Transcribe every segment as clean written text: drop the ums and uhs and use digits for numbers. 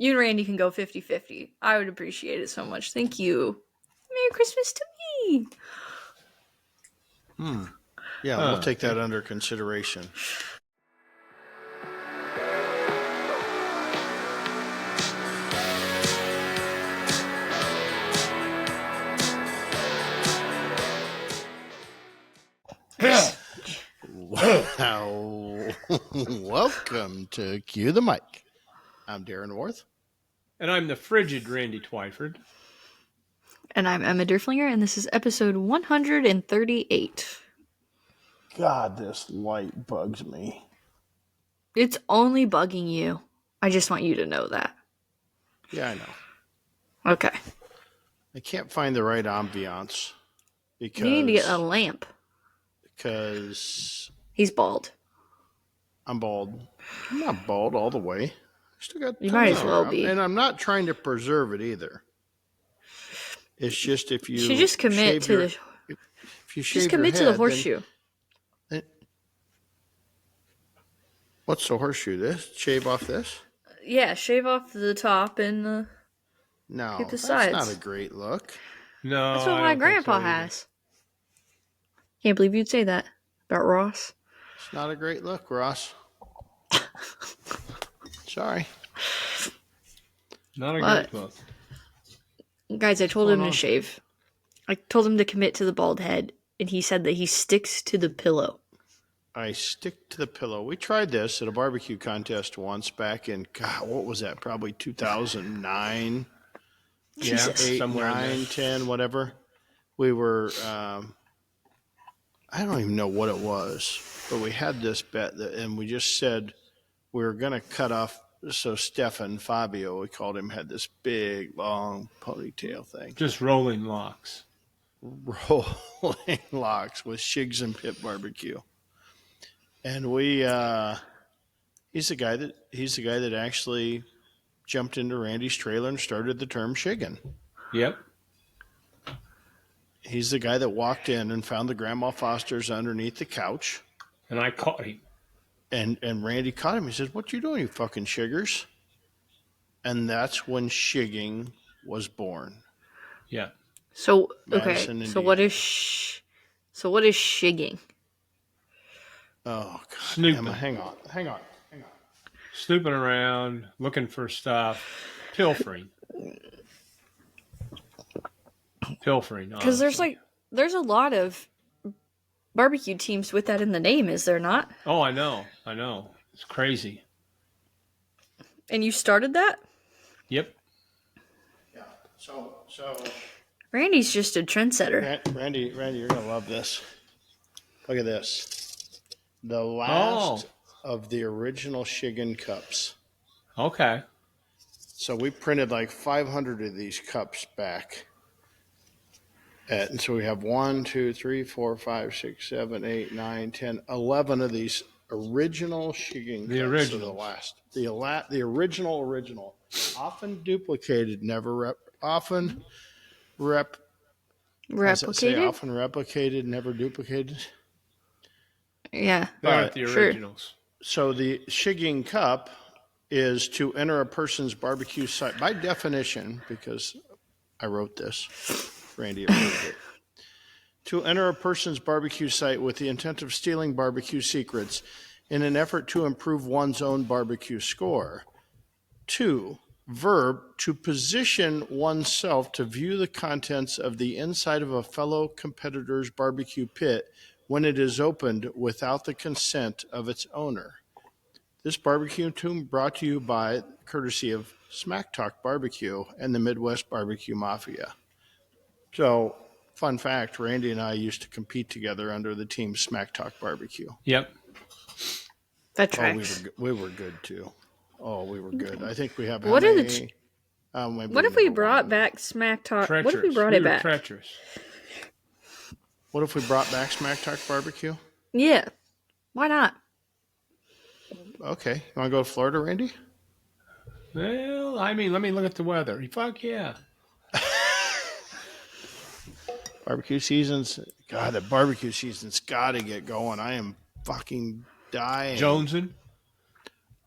You and Randy can go 50-50. I would appreciate it so much. Thank you. Merry Christmas to me. Yeah, we'll take that under consideration. Wow. Welcome to Cue the Mic. I'm Darren Worth. And I'm the frigid Randy Twyford. And I'm Emma Derflinger, and this is episode 138. God, this light bugs me. It's only bugging you. I just want you to know that. Yeah, I know. Okay. I can't find the right ambiance because You need to get a lamp. Because he's bald. I'm bald. I'm not bald all the way. I still got you might as well be. And I'm not trying to preserve it either. It's just if you should just commit to if you shave just commit your head, to the horseshoe. What's the horseshoe? This? Shave off this? Yeah, shave off the top and no, get the that's sides. not a great look. No, that's what my grandpa has. Can't believe you'd say that about Ross. It's not a great look, Ross. Sorry. Not a great look. Guys, I told him to shave. I told him to commit to the bald head, and he said that he sticks to the pillow. I stick to the pillow. We tried this at a barbecue contest once back in, God, what was that? Probably 2009. Jesus. 8, 9, 10, whatever. We were, I don't even know what it was, but we had this bet, and we just said we were going to cut off. So Stefan Fabio, we called him, had this big, long ponytail thing. Just rolling locks. Rolling locks with Shigs and Pit Barbecue. And he's the guy that actually jumped into Randy's trailer and started the term shiggin'. Yep. He's the guy that walked in and found the Grandma Foster's underneath the couch. And I caught him. And Randy caught him. He says, "What you doing, you fucking shiggers?" And that's when shigging was born. Yeah. So Madison, okay. Indiana. So what is shigging? Oh God, Snooping. Emma, hang on. Snooping around, looking for stuff, pilfering. Because there's a lot of barbecue teams with that in the name, is there not? Oh, I know. It's crazy. And you started that? Yep. Yeah. So Randy's just a trendsetter. Randy, you're gonna love this. Look at this. The last of the original Shiggin cups. Okay. So we printed like 500 of these cups back. And so we have 1, 2, 3, 4, 5, 6, 7, 8, 9, 10, 11 of these original Shiggin cups. The original. The original. Often duplicated, never often Replicated? Often replicated, never duplicated. Yeah. They aren't the originals. So the Shigging cup is to enter a person's barbecue site. By definition, because I wrote this, Randy approved it. To enter a person's barbecue site with the intent of stealing barbecue secrets in an effort to improve one's own barbecue score. 2, verb, to position oneself to view the contents of the inside of a fellow competitor's barbecue pit when it is opened without the consent of its owner. This barbecue tune brought to you by courtesy of Smack Talk Barbecue and the Midwest Barbecue Mafia. So, fun fact, Randy and I used to compete together under the team Smack Talk Barbecue. Yep. That tracks. We were good too. Oh, we were good. I think we have. What if we brought back Smack Talk? Treacherous. What if we brought it back? Treacherous. What if we brought back Smack Talk Barbecue? Yeah. Why not? Okay. You want to go to Florida, Randy? Well, I mean, let me look at the weather. Fuck yeah. Barbecue season's, God, the barbecue season's got to get going. I am fucking dying. Jonesing?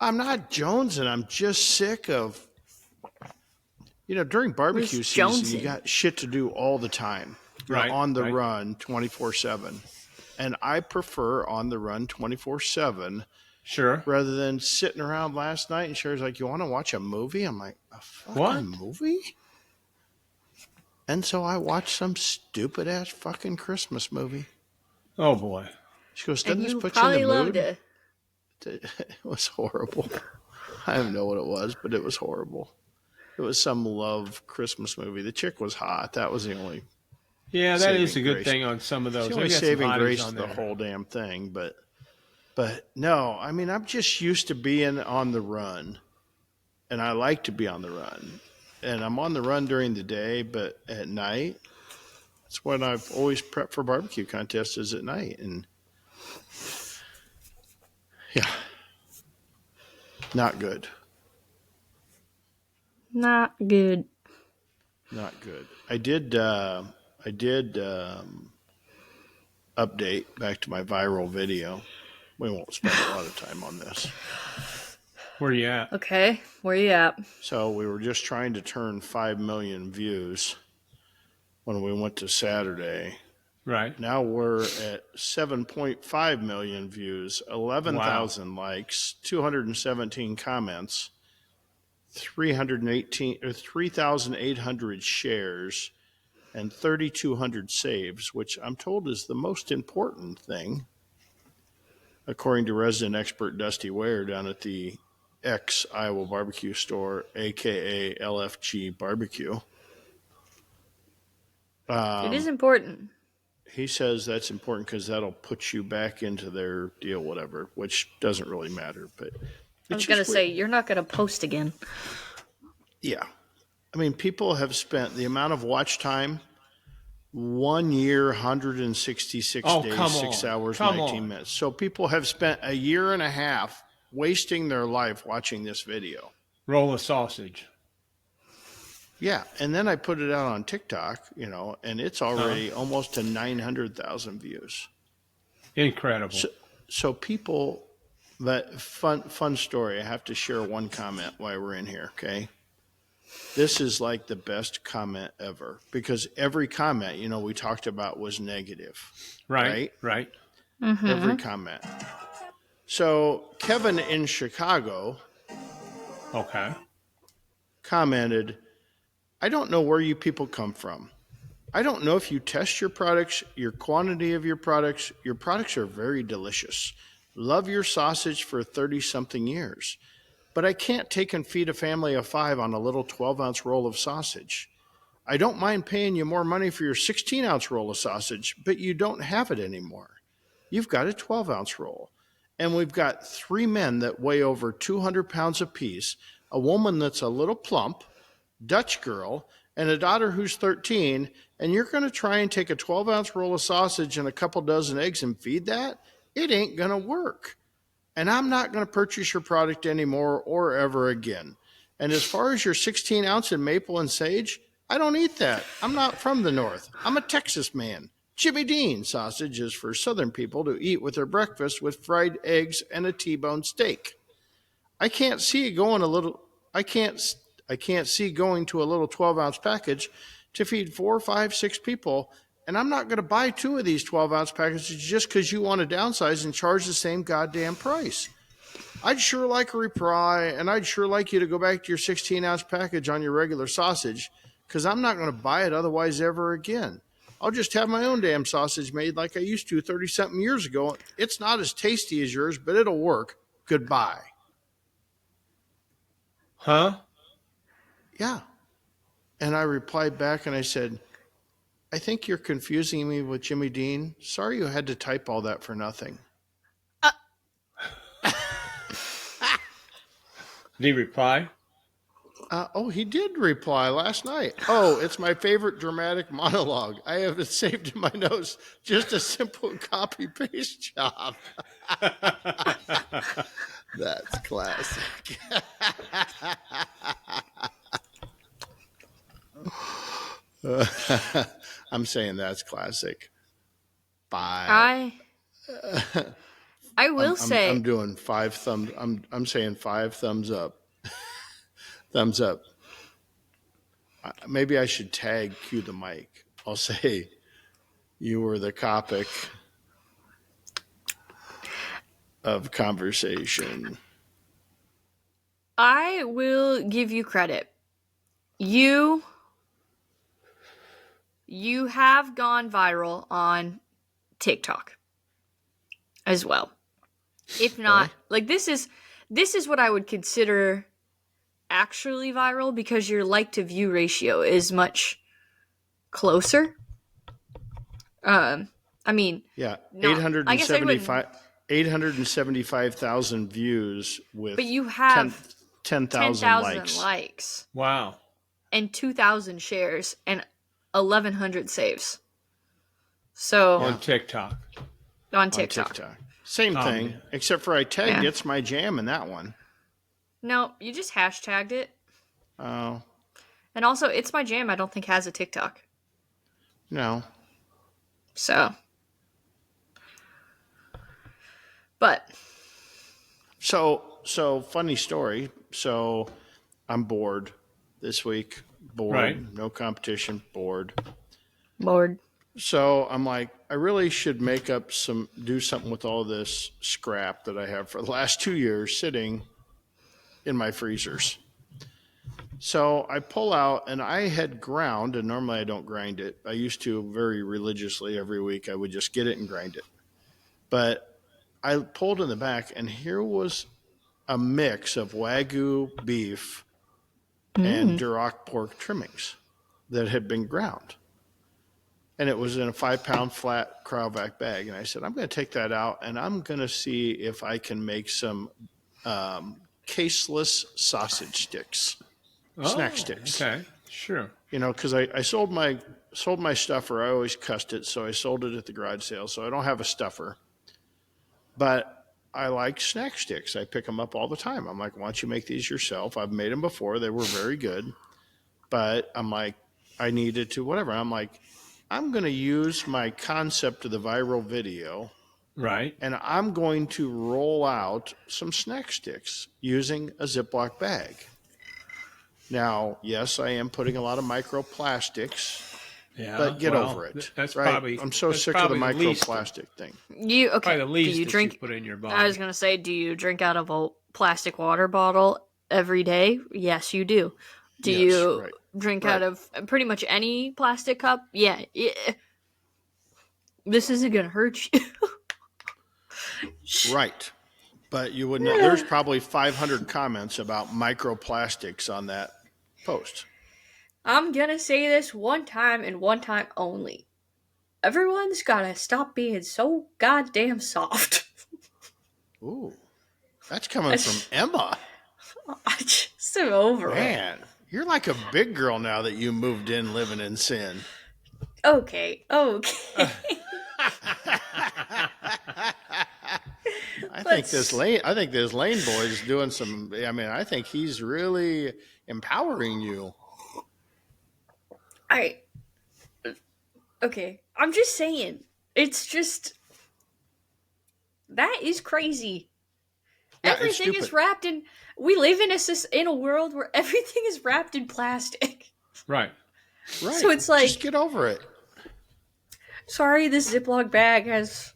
I'm not jonesing. I'm just sick of during barbecue Where's season, you Jonesing? got shit to do all the time. You're Right, on the right. run 24/7. And I prefer on the run 24/7 Sure. rather than sitting around last night and Sherry's like, you want to watch a movie? I'm like, a fucking What? movie? And so I watched some stupid ass fucking Christmas movie. Oh boy. She goes, And doesn't this you put you in the probably loved mood? it. It was horrible. I don't know what it was, but it was horrible. It was some love Christmas movie. The chick was hot. That was the only Yeah, that is saving a good grace. thing on some of It's the those. only They got some saving hotties grace on of the there. whole damn thing. But no, I mean, I'm just used to being on the run, and I like to be on the run. And I'm on the run during the day, but at night, that's when I've always prepped for barbecue contests is at night. And yeah, not good. Not good. Not good. I did update back to my viral video. We won't spend a lot of time on this. Where you at? Okay, where you at? So we were just trying to turn 5 million views when we went to Saturday. Right. Now we're at 7.5 million views, 11,000 likes, 217 comments, 3,800 shares, and 3,200 saves, which I'm told is the most important thing, according to resident expert Dusty Ware down at the X Iowa Barbecue Store, aka LFG Barbecue. It is important. He says that's important because that'll put you back into their deal, whatever, which doesn't really matter. But I was gonna say you're not gonna post again. yeah. I mean, people have spent the amount of watch time 1 year, 166 Oh, days, come 6 on. hours, Come 19 on. minutes. So people have spent a year and a half wasting their life watching this video. Roll of sausage. Yeah. And then I put it out on TikTok, and it's already almost to 900,000 views. Incredible. So people, that fun story. I have to share one comment while we're in here, okay? This is like the best comment ever because every comment, we talked about was negative, Right. Mm-hmm. Every comment. So Kevin in Chicago Okay. commented, I don't know where you people come from. I don't know if you test your products, your quantity of your products. Your products are very delicious. Love your sausage for 30-something years. But I can't take and feed a family of 5 on a little 12-ounce roll of sausage. I don't mind paying you more money for your 16-ounce roll of sausage, but you don't have it anymore. You've got a 12-ounce roll. And we've got 3 men that weigh over 200 pounds apiece, a woman that's a little plump, Dutch girl, and a daughter who's 13, and you're going to try and take a 12-ounce roll of sausage and a couple dozen eggs and feed that? It ain't going to work. And I'm not going to purchase your product anymore or ever again. And as far as your 16-ounce in maple and sage, I don't eat that. I'm not from the North. I'm a Texas man. Jimmy Dean sausage is for Southern people to eat with their breakfast with fried eggs and a T-bone steak. I can't see going to a little 12-ounce package to feed 4, 5, 6 people, and I'm not going to buy 2 of these 12-ounce packages just because you want to downsize and charge the same goddamn price. I'd sure like a reply, and I'd sure like you to go back to your 16-ounce package on your regular sausage, because I'm not going to buy it otherwise ever again. I'll just have my own damn sausage made like I used to 30-something years ago. It's not as tasty as yours, but it'll work. Goodbye. Huh? Yeah. And I replied back and I said, I think you're confusing me with Jimmy Dean. Sorry you had to type all that for nothing. Did he reply? He did reply last night. Oh, it's my favorite dramatic monologue. I have it saved in my notes. Just a simple copy paste job. That's classic. I'm saying that's classic. Bye. I will say I'm doing 5 thumbs. I'm saying 5 thumbs up. Thumbs up. maybe I should tag cue the mic. I'll say you were the topic of conversation. I will give you credit. You have gone viral on TikTok as well. If not, Really? like this is what I would consider actually viral because your like to view ratio is much closer. I mean, Yeah, not. I guess I wouldn't. 875,000 views But with you 10 have 10,000 10,000 likes. likes Wow. and 2,000 shares and 1,100 saves. So On Yeah. TikTok. on On TikTok. TikTok. Same Oh, thing, man. except for I tagged Yeah. It's My Jam in that one. No, you just hashtagged it. Oh, And also, It's My Jam, I don't think has a TikTok. no. So. But. So funny story. So I'm bored this week. Bored. Right. No competition. Bored. Bored. So I'm like, I really should do something with all this scrap that I have for the last 2 years sitting in my freezers. So I pull out, and I had ground, and normally I don't grind it. I used to very religiously every week. I would just get it and grind it. But I pulled in the back, and here was a mix of Wagyu beef and Duroc pork trimmings that had been ground. And it was in a 5-pound flat Cryovac bag. And I said, I'm going to take that out, and I'm going to see if I can make some caseless sausage sticks, snack sticks. Okay. Sure. You know, because I sold my stuffer. I always cussed it, so I sold it at the garage sale. So I don't have a stuffer, but I like snack sticks. I pick them up all the time. I'm like, why don't you make these yourself? I've made them before. They were very good, but I'm like, I needed to whatever. I'm like, I'm going to use my concept of the viral video, Right. and I'm going to roll out some snack sticks using a Ziploc bag. Now, yes, I am putting a lot of microplastics, Yeah. but get well, over it. That's right? probably. I'm so that's sick of the probably least. microplastic thing. You okay? Probably the Do least you that drink? you put in your body. I was gonna say, do you drink out of a plastic water bottle every day? Yes, you do. Do Yes, you right. drink Right. out of pretty much any plastic cup? Yeah. This isn't gonna hurt you. Right. But you would know there's probably 500 comments about microplastics on that post. I'm gonna say this one time and one time only. Everyone's gotta stop being so goddamn soft. Ooh, that's coming from Emma. I just am over it. Man, you're like a big girl now that you moved in living in sin. Okay. I think this Lane boy is doing some. I mean, I think he's really empowering you. Okay. I'm just saying. It's just that is crazy. Yeah, it's Everything is stupid. wrapped in. We live in a world where everything is wrapped in plastic. Right. Right. So it's like, just get over it. sorry, this Ziploc bag has,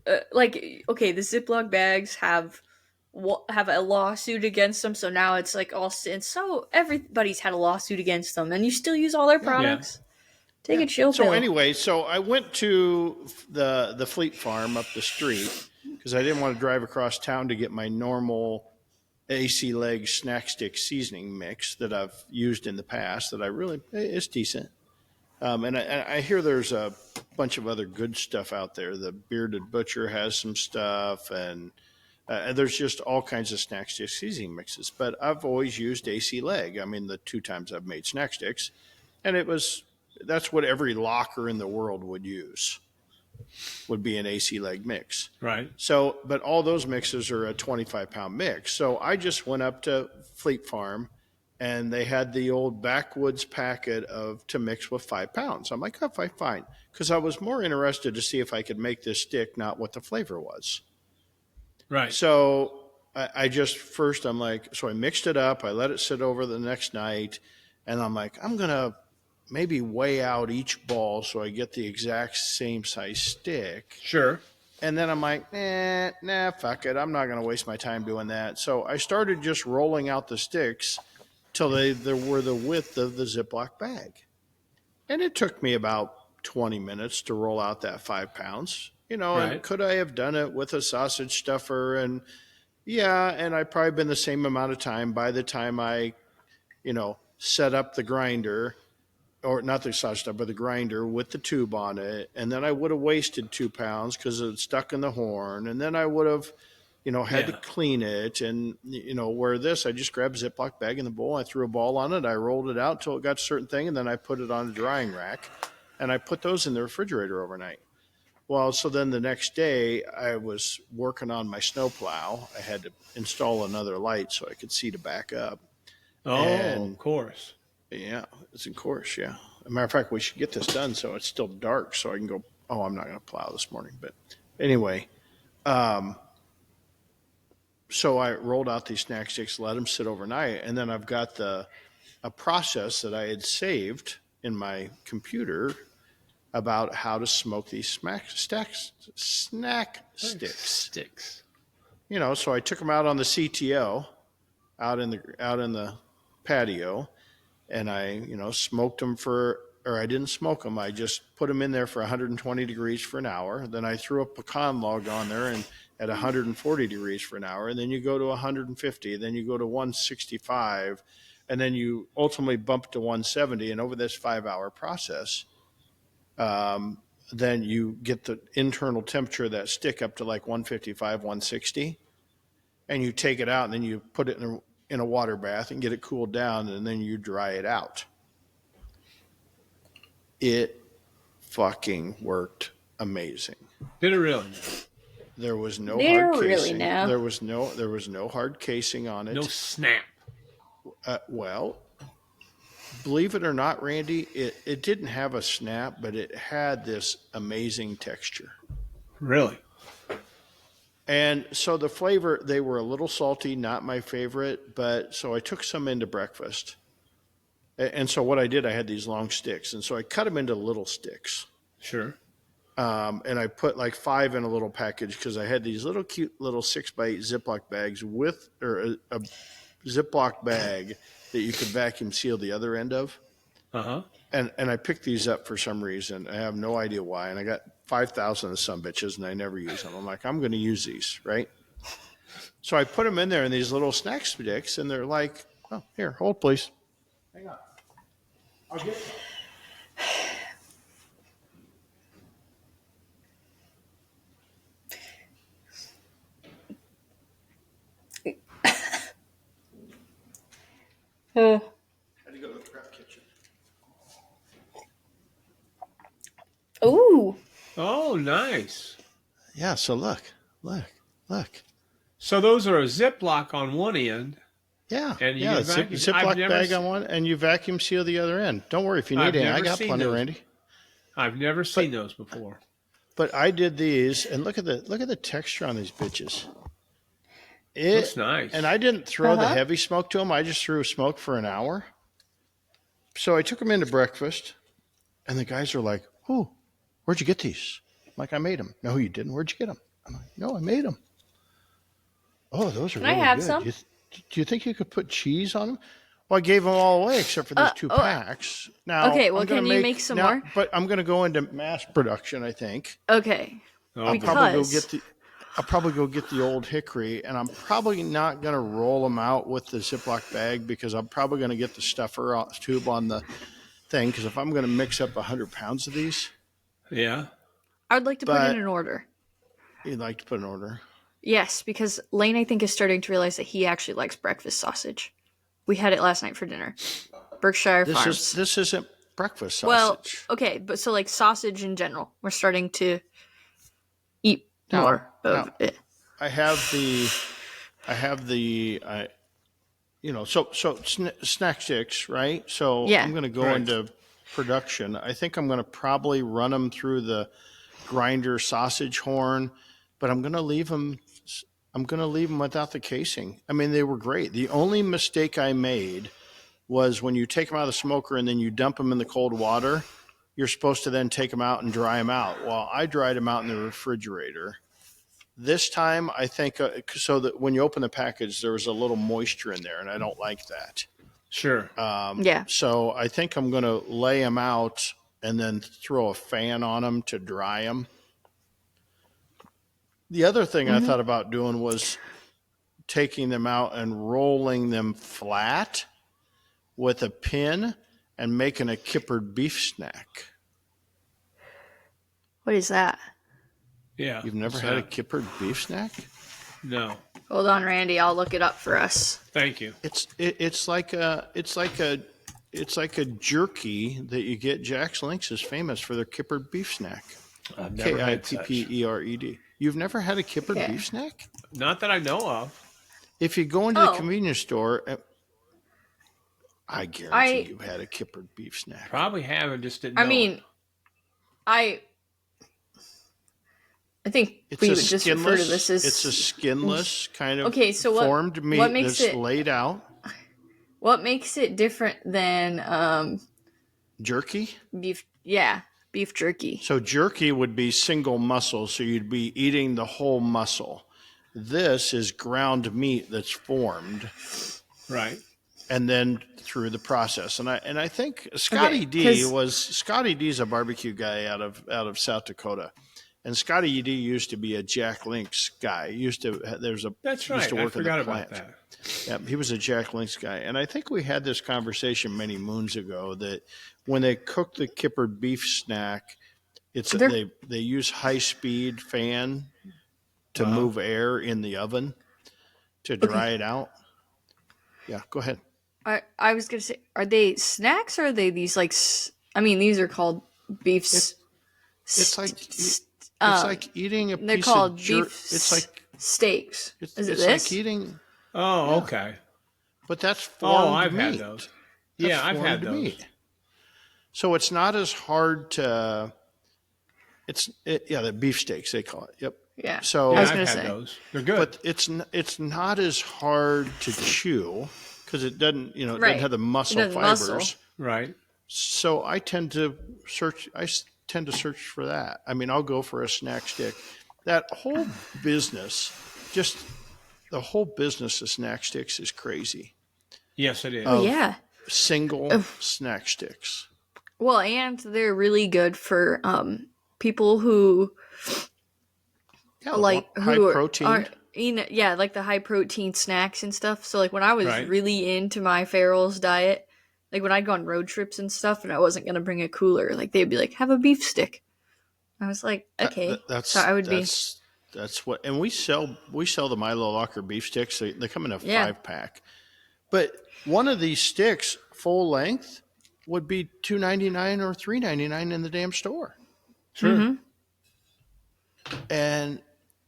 okay, the Ziploc bags have a lawsuit against them, so now it's like all sin. So everybody's had a lawsuit against them, and you still use all their products. Take a chill pill. So anyway, so I went to the Fleet Farm up the street because I didn't want to drive across town to get my normal AC leg snack stick seasoning mix that I've used in the past. That I really it's decent. And I hear there's a bunch of other good stuff out there. The Bearded Butcher has some stuff, and there's just all kinds of snack stick seasoning mixes. But I've always used AC leg. I mean, the 2 times I've made snack sticks, and that's what every locker in the world would use, would be an AC leg mix. Right. So, but all those mixes are a 25-pound mix. So I just went up to Fleet Farm, and they had the old backwoods packet to mix with 5 pounds. I'm like, oh, fine. Because I was more interested to see if I could make this stick, not what the flavor was. Right. So I just, first I'm like, so I mixed it up. I let it sit over the next night. And I'm like, I'm going to maybe weigh out each ball so I get the exact same size stick. Sure. And then I'm like, nah, fuck it. I'm not going to waste my time doing that. So I started just rolling out the sticks till they were the width of the Ziploc bag. And it took me about 20 minutes to roll out that 5 pounds. And Right. could I have done it with a sausage stuffer? And yeah, and I'd probably been the same amount of time by the time I, set up the grinder, or not the sausage stuffer, but the grinder with the tube on it. And then I would have wasted 2 pounds because it stuck in the horn. And then I would have, had to Yeah. clean it. And, where this, I just grabbed a Ziploc bag in the bowl. I threw a ball on it. I rolled it out until it got a certain thing. And then I put it on a drying rack. And I put those in the refrigerator overnight. Well, so then the next day I was working on my snowplow. I had to install another light so I could see to back up. Oh, of And course. yeah, it's in course. Yeah. As a matter of fact, we should get this done so it's still dark so I can go. Oh, I'm not going to plow this morning. But anyway, so I rolled out these snack sticks, let them sit overnight. And then I've got a process that I had saved in my computer about how to smoke these snack sticks. Sticks. So I took them out on the CTO, out in the patio, and I, smoked them or I didn't smoke them. I just put them in there for 120 degrees for an hour. Then I threw a pecan log on there and at 140 degrees for an hour. And then you go to 150, then you go to 165, and then you ultimately bump to 170. And over this 5-hour process, then you get the internal temperature of that stick up to like 155, 160, and you take it out and then you put it in a water bath and get it cooled down, and then you dry it out. It fucking worked amazing. Did it really? There was no They're hard really casing. now. There was no hard casing on it. No snap. Well, believe it or not, Randy, it didn't have a snap, but it had this amazing texture. Really? And so the flavor, they were a little salty, not my favorite, but so I took some into breakfast. And so what I did, I had these long sticks, and so I cut them into little sticks. Sure. And I put like 5 in a little package because I had these little cute little 6x8 Ziploc bags or a Ziploc bag that you could vacuum seal the other end of. Uh-huh. And I picked these up for some reason. I have no idea why. And I got 5,000 of some bitches, and I never use them. I'm like, I'm going to use these, right? So I put them in there in these little snack sticks, and they're like, oh, here, hold, please. Hang on. I'll get some. Uh, Had to go to the prep kitchen. ooh. Oh, nice. Yeah, so look. So those are a Ziploc on one end. Yeah, And you yeah, can it's a vacuum. Ziploc bag on one, and you vacuum seal the other end. Don't worry if you need any. I got plenty, Randy. I've never seen those before. But I did these, and look at the texture on these bitches. Looks nice. And I didn't throw the heavy smoke to them. I just threw smoke for an hour. So I took them into breakfast, and the guys are like, "Oh, where'd you get these?" I'm like, "I made them." "No, you didn't. Where'd you get them?" I'm like, "No, I made them." "Oh, those are Can I really have good. some? Do you think you could put cheese on them?" Well, I gave them all away except for these 2 packs. Now, Okay, well, I'm gonna can you make some now, more? But I'm going to go into mass production, I think. Okay. Oh, Because I'll probably go get the old hickory, and I'm probably not going to roll them out with the Ziploc bag because I'm probably going to get the stuffer tube on the thing. Because if I'm going to mix up 100 pounds of these, yeah. I would like to put in but an order. you'd like to put an order. Yes, because Lane, I think, is starting to realize that he actually likes breakfast sausage. We had it last night for dinner. Berkshire Farms. This isn't breakfast sausage. Well, okay, but so like sausage in general, we're starting to eat more of it. I have the, snack sticks, right? So Yeah. I'm going to go Right. into production. I think I'm going to probably run them through the grinder sausage horn, but I'm going to leave them without the casing. I mean, they were great. The only mistake I made was when you take them out of the smoker and then you dump them in the cold water, you're supposed to then take them out and dry them out. Well, I dried them out in the refrigerator. This time, I think, so that when you open the package, there was a little moisture in there, and I don't like that. Sure. Yeah. So I think I'm going to lay them out and then throw a fan on them to dry them. The other thing I thought about doing was taking them out and rolling them flat with a pin and making a kippered beef snack. What is that? Yeah. You've never had a kippered beef snack? No. Hold on, Randy. I'll look it up for us. Thank you. It's like a jerky that you get. Jack's Links is famous for their kippered beef snack. I've never had such. Kippered. You've never had a kippered beef snack? Not that I know of. If you go into the convenience store, I guarantee you've had a kippered beef snack. Probably have and just didn't know. I mean, I think we would just refer to this as... It's a skinless kind of formed meat what makes that's laid out. What makes it different than jerky? Beef? Yeah, beef jerky. So jerky would be single muscle, so you'd be eating the whole muscle. This is ground meat that's formed, right, and then through the process. And I think Scotty D's a barbecue guy out of South Dakota. And Scotty D used to be a Jack Links guy. That's right. Used to work I forgot in the about plant. that. Yeah, he was a Jack Links guy. And I think we had this conversation many moons ago that when they cook the kippered beef snack, they use high-speed fan to move air in the oven to dry it out. Yeah, go ahead. I was going to say, are they snacks or are they these these are called beefs. It's like eating a piece of jerky. They're called beef steaks. Is it this? Like eating... Oh, okay. But that's formed I've meat. had those. Yeah, I've had those. Meat. So it's not as hard to... the beef steaks, they call it. Yep. Yeah. So I've had those. They're good. But it's not as hard to chew because it doesn't, it doesn't have the muscle fibers. Right. So I tend to search for that. I mean, I'll go for a snack stick. That whole business, the whole business of snack sticks is crazy. Yes, it is. Single snack sticks. Well, and they're really good for people who high protein. Like the high protein snacks and stuff. So like when I was really into my Farrell's diet, like when I'd go on road trips and stuff and I wasn't going to bring a cooler, like they'd be like, have a beef stick. I was like, okay. That's what, and we sell the Milo Locker beef sticks. They come in a 5-pack, but one of these sticks full length would be $2.99 or $3.99 in the damn store. Sure. Mm-hmm. And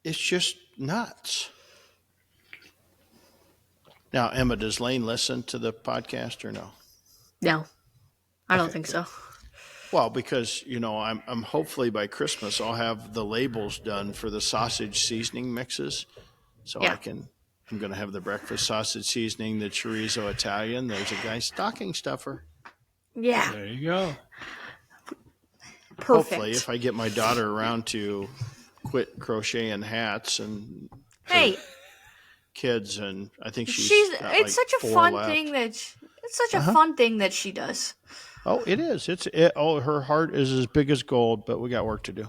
it's just nuts. Now, Emma, does Lane listen to the podcast or no? No, I don't think so. Well, because, I'm hopefully by Christmas I'll have the labels done for the sausage seasoning mixes. So I'm going to have the breakfast sausage seasoning, the chorizo Italian. There's a guy's stocking stuffer. Yeah. There you go. Perfect. Hopefully, if I get my daughter around to quit crocheting hats and kids, and I think it's such a fun thing that she does. Oh, it is. Her heart is as big as gold, but we got work to do.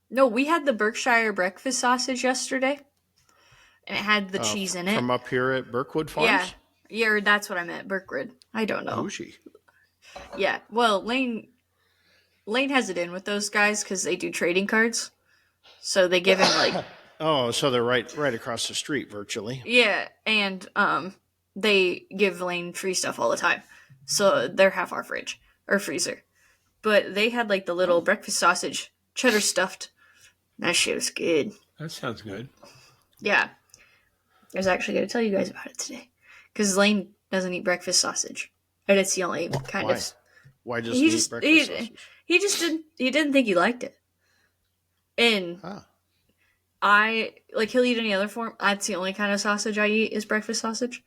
No, we had the Berkshire breakfast sausage yesterday, and it had the cheese in it. From up here at Berkwood Farms? Yeah, that's what I meant, Berkwood. I don't know. Bougie. Yeah, well, Lane has it in with those guys because they do trading cards, so they give him so they're right across the street virtually. Yeah, and they give Lane free stuff all the time, so they're half our fridge or freezer. But they had the little breakfast sausage, cheddar stuffed. That shit was good. That sounds good. Yeah, I was actually going to tell you guys about it today because Lane doesn't eat breakfast sausage. And it's the only kind of. Why does he eat breakfast sausage? He didn't think he liked it. And I like he'll eat any other form. That's the only kind of sausage I eat is breakfast sausage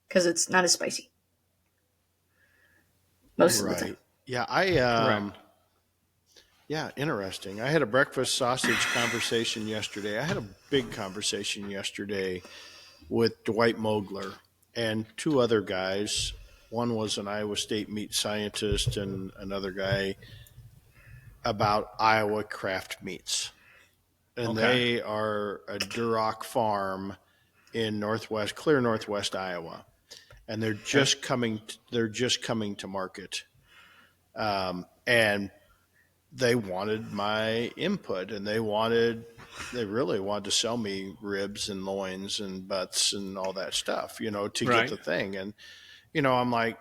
because it's not as spicy most of the time. Right. Yeah, I Correct. yeah, interesting. I had a breakfast sausage conversation yesterday. I had a big conversation yesterday with Dwight Mogler and two other guys. One was an Iowa State meat scientist and another guy about Iowa craft meats. And Okay. they are a Duroc farm in clear northwest Iowa. And Okay. they're just coming to market. And they wanted my input and they really wanted to sell me ribs and loins and butts and all that stuff, to get Right. the thing. And, I'm like,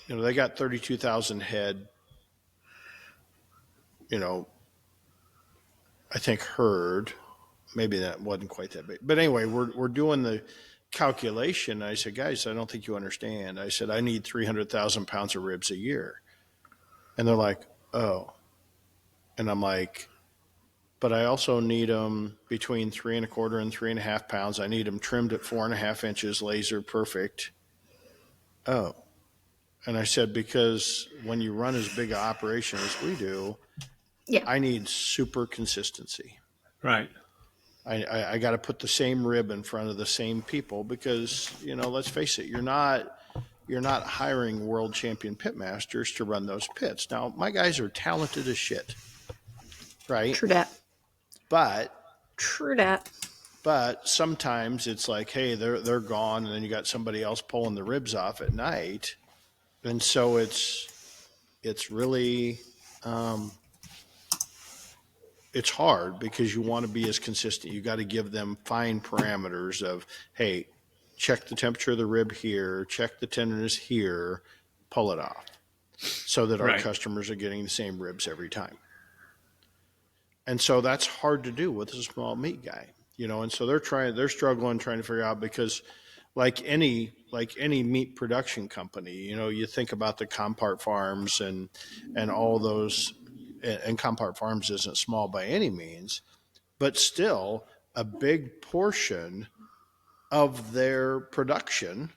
they got 32,000 head, you know, I think herd. Maybe that wasn't quite that big. But anyway, we're doing the calculation. I said, guys, I don't think you understand. I said, I need 300,000 pounds of ribs a year. And they're like, oh. And I'm like, but I also need them between 3 1/4 and 3.5 pounds. I need them trimmed at 4.5 inches, laser perfect. Oh. And I said, because when you run as big an operation as we do, Yeah, I need super consistency. Right. I got to put the same rib in front of the same people because, let's face it, you're not hiring world champion pitmasters to run those pits. Now, my guys are talented as shit, right? true that. But True that. sometimes it's like, hey, they're gone, and then you got somebody else pulling the ribs off at night, and so it's really it's hard because you want to be as consistent. You got to give them fine parameters of, hey, check the temperature of the rib here, check the tenderness here, pull it off, so that our Right. customers are getting the same ribs every time. And so that's hard to do with a small meat guy, and so they're struggling trying to figure out because like any meat production company, you think about the Compart farms and all those, and Compart farms isn't small by any means, but still a big portion of their production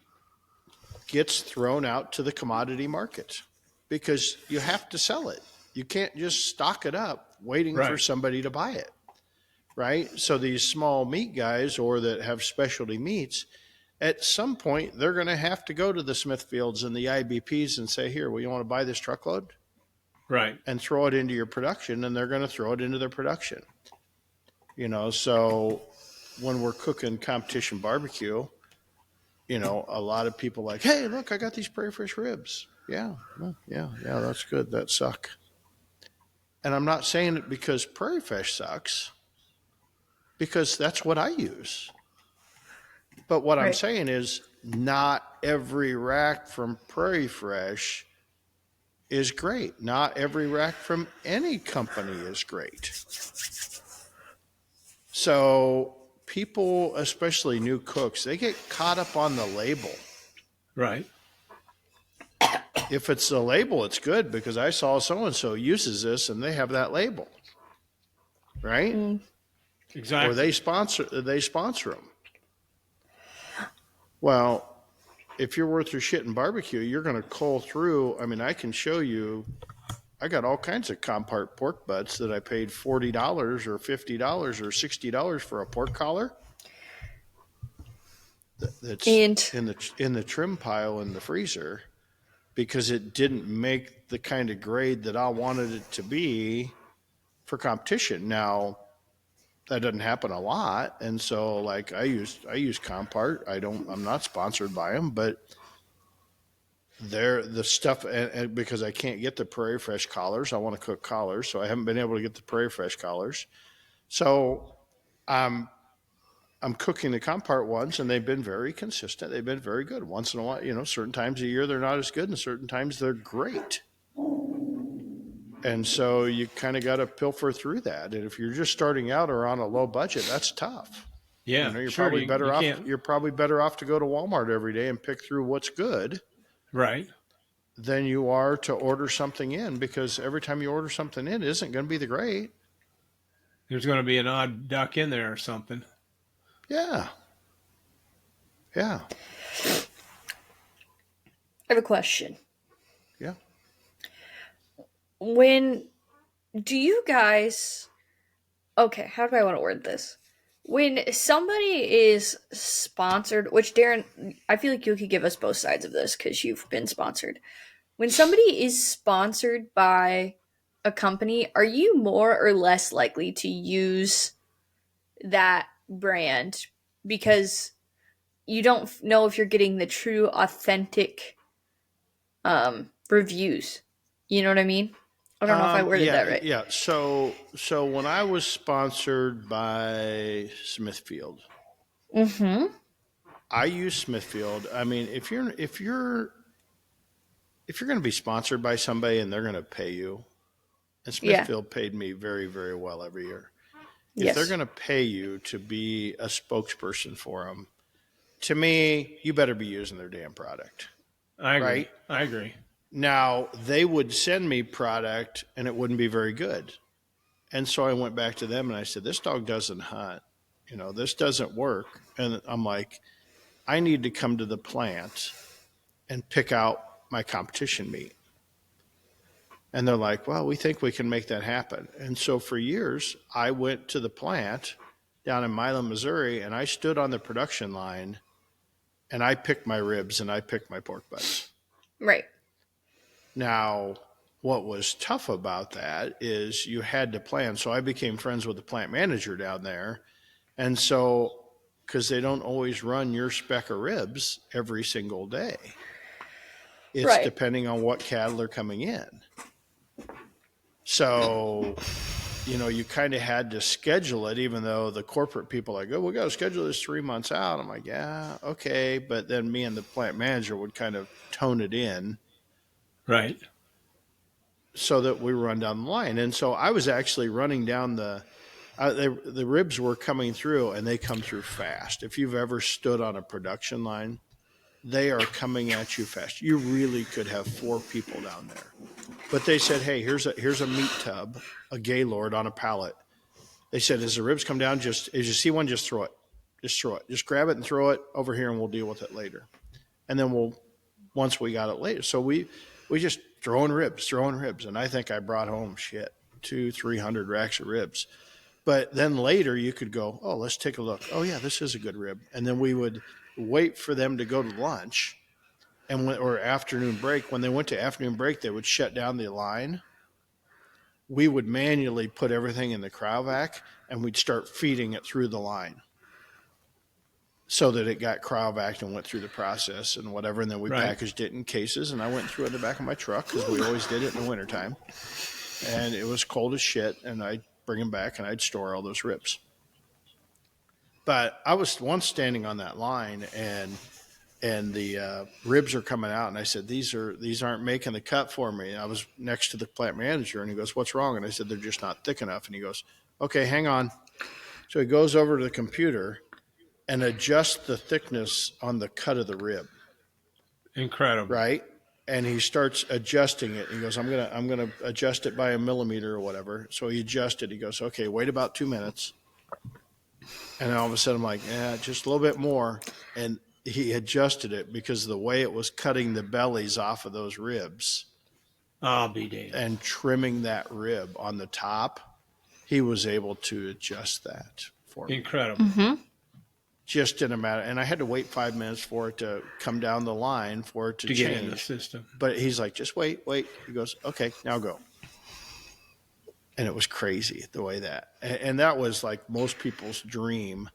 gets thrown out to the commodity market because you have to sell it. You can't just stock it up waiting for Right. somebody to buy it, right? So these small meat guys or that have specialty meats, at some point they're going to have to go to the Smithfields and the IBPs and say, here, well, you want to buy this truckload Right. and throw it into your production, and they're going to throw it into their production. So when we're cooking competition barbecue, a lot of people like, hey, look, I got these prairie fresh ribs. Yeah, well, yeah, that's good. That suck. And I'm not saying it because prairie fresh sucks, because that's what I use. But what I'm Right. saying is, not every rack from Prairie Fresh is great. Not every rack from any company is great. So people, especially new cooks, they get caught up on the label. Right. If it's the label, it's good because I saw so and so uses this and they have that label, right? Mm. Or they Exactly. sponsor them. Well, if you're worth your shit in barbecue, you're going to cull through. I mean, I can show you. I got all kinds of Compart pork butts that I paid $40 or $50 or $60 for a pork collar. That's And in the trim pile in the freezer because it didn't make the kind of grade that I wanted it to be for competition. Now that doesn't happen a lot, and so like I use Compart. I'm not sponsored by them, but they're the stuff, and because I can't get the Prairie Fresh collars, I want to cook collars, so I haven't been able to get the Prairie Fresh collars. So I'm I'm cooking the Compart ones, and they've been very consistent. They've been very good. Once in a while, certain times a year they're not as good, and certain times they're great. And so you kind of got to pilfer through that. And if you're just starting out or on a low budget, that's tough. Yeah. You're Sure. probably You better off. can't. You're probably better off to go to Walmart every day and pick through what's good Right. than you are to order something in, because every time you order something in, it isn't going to be the great. There's going to be an odd duck in there or something. Yeah. Yeah. I have a question. Yeah. When do you guys okay, how do I want to word this? When somebody is sponsored, which Darren, I feel like you could give us both sides of this because you've been sponsored. When somebody is sponsored by a company, are you more or less likely to use that brand because you don't know if you're getting the true, authentic reviews? You know what I mean? I don't know if I worded Yeah, that right. yeah. So when I was sponsored by Smithfield, Mm-hmm. I use Smithfield. I mean, if you're going to be sponsored by somebody and they're going to pay you, and Yeah. Smithfield paid me very, very well every year. If they're Yes. going to pay you to be a spokesperson for them, to me, you better be using their damn product, I agree. right? I agree. Now, they would send me product and it wouldn't be very good. And so I went back to them and I said, this dog doesn't hunt. This doesn't work. And I'm like, I need to come to the plant and pick out my competition meat. And they're like, well, we think we can make that happen. And so for years, I went to the plant down in Milan, Missouri, and I stood on the production line and I picked my ribs and I picked my pork butts. Right. Now, what was tough about that is you had to plan. So I became friends with the plant manager down there. And so, because they don't always run your spec of ribs every single day, it's Right. depending on what cattle are coming in. So, you kind of had to schedule it, even though the corporate people are like, oh, we got to schedule this 3 months out. I'm like, yeah, okay. But then me and the plant manager would kind of tone it in Right. so that we run down the line. And so I was actually running down the ribs were coming through and they come through fast. If you've ever stood on a production line, they are coming at you fast. You really could have 4 people down there. But they said, hey, here's a meat tub, a Gaylord on a pallet. They said, as the ribs come down, just as you see one, just throw it. Just throw it. Just grab it and throw it over here and we'll deal with it later. And then once we got it later. So we just throwing ribs. And I think I brought home 200-300 racks of ribs. But then later you could go, oh, let's take a look. Oh yeah, this is a good rib. And then we would wait for them to go to lunch or afternoon break. When they went to afternoon break, they would shut down the line. We would manually put everything in the cryovac and we'd start feeding it through the line so that it got cryovac and went through the process and whatever. And then we Right. packaged it in cases and I went through it in the back of my truck because we always did it in the wintertime. And it was cold as shit. And I'd bring them back and I'd store all those ribs. But I was once standing on that line and the ribs are coming out, and I said, these aren't making the cut for me. And I was next to the plant manager, and he goes, what's wrong? And I said, they're just not thick enough. And he goes, okay, hang on. So he goes over to the computer and adjusts the thickness on the cut of the rib, Incredible. right? And he starts adjusting it. He goes, I'm gonna adjust it by a millimeter or whatever. So he adjusted. He goes, okay, wait about 2 minutes. And then all of a sudden I'm like, yeah, just a little bit more. And he adjusted it because of the way it was cutting the bellies off of those ribs I'll be damned. and trimming that rib on the top. He was able to adjust that for me Incredible. Mm-hmm. just in a matter. And I had to wait 5 minutes for it to come down the line for it to To get in the change. system. But he's like, just wait. He goes, okay, now go. And it was crazy the way and that was like most people's dream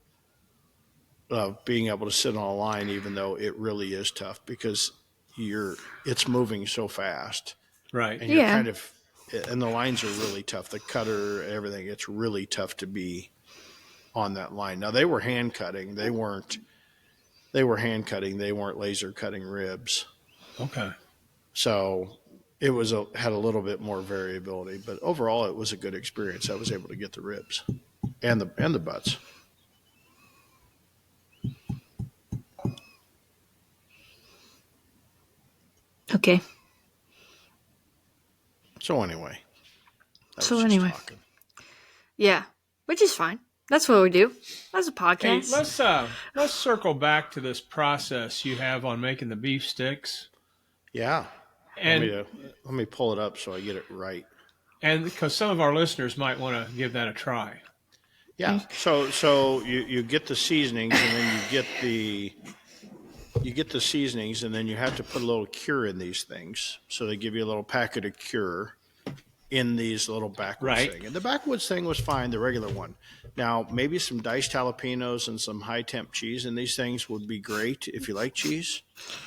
of being able to sit on a line, even though it really is tough because it's moving so fast Right. and you're Yeah. kind of, and the lines are really tough. The cutter, everything, it's really tough to be on that line. Now they were hand cutting. They were hand cutting. They weren't laser cutting ribs. Okay. So it had a little bit more variability, but overall it was a good experience. I was able to get the ribs and the butts. Okay. So anyway, I was So just anyway, talking. yeah. which is fine. That's what we do. That's a Hey, podcast. let's circle back to this process you have on making the beef sticks, Yeah. and Let me pull it up so I get it right. because some of our listeners might want to give that a try. Yeah. So you get the seasonings, and then you get the seasonings, and then you have to put a little cure in these things. So they give you a little packet of cure in these little backwoods Right. thing. And the backwoods thing was fine, the regular one. Now, maybe some diced jalapenos and some high temp cheese in these things would be great if you like cheese.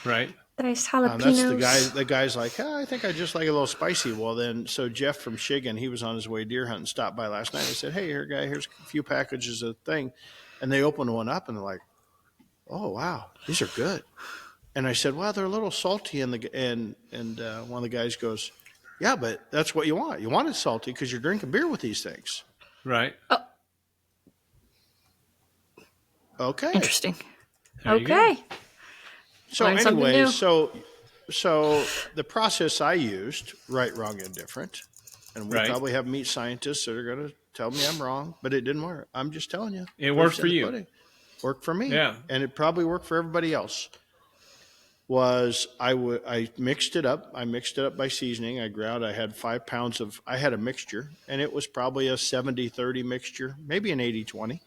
Right. Nice That's the guy. jalapenos. The guy's like, I think I just like a little spicy. Well, then, so Jeff from Shigan, he was on his way deer hunting, stopped by last night. I said, hey, here, guy, here's a few packages of thing, and they opened one up, and they're like, oh wow, these are good. And I said, well, they're a little salty, and one of the guys goes, yeah, but that's what you want. You want it salty because you're drinking beer with these things. Right. Oh, Okay. interesting. There you go. Okay. So, Learn something anyways, new. so the process I used, right, wrong, indifferent, and we Right. probably have meat scientists that are going to tell me I'm wrong, but it didn't work. I'm just telling you. It worked for Proof's in the you. pudding. Worked for me. Yeah. And it probably worked for everybody else. I mixed it up. I mixed it up by seasoning. I had 5 pounds I had a mixture, and it was probably a 70-30 mixture, maybe an 80-20.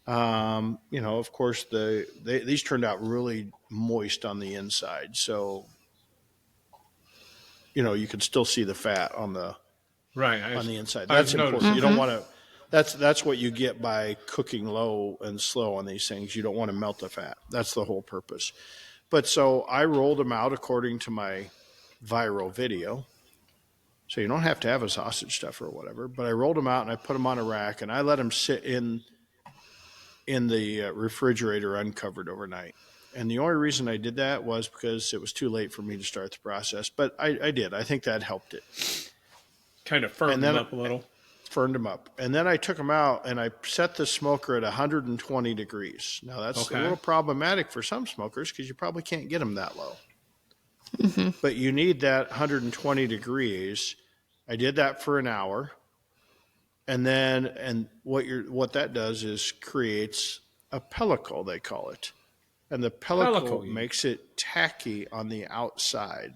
Of course, these turned out really moist on the inside, so you can still see the fat on the Right. inside. I've That's important. You noticed. don't want to. That's what you get by cooking low and slow on these things. You don't want to melt the fat. That's the whole purpose. But so I rolled them out according to my viral video. So you don't have to have a sausage stuffer or whatever. But I rolled them out and I put them on a rack and I let them sit in the refrigerator uncovered overnight. And the only reason I did that was because it was too late for me to start the process. But I did. I think that helped it. Kind of firmed And them then up a little. Burned them up. And then I took them out and I set the smoker at 120 degrees. Now, that's a little problematic for some smokers because you probably can't get them that low. But you need that 120 degrees. I did that for an hour. And what that does is creates a pellicle, they call it. And the pellicle Pellicle. makes it tacky on the outside.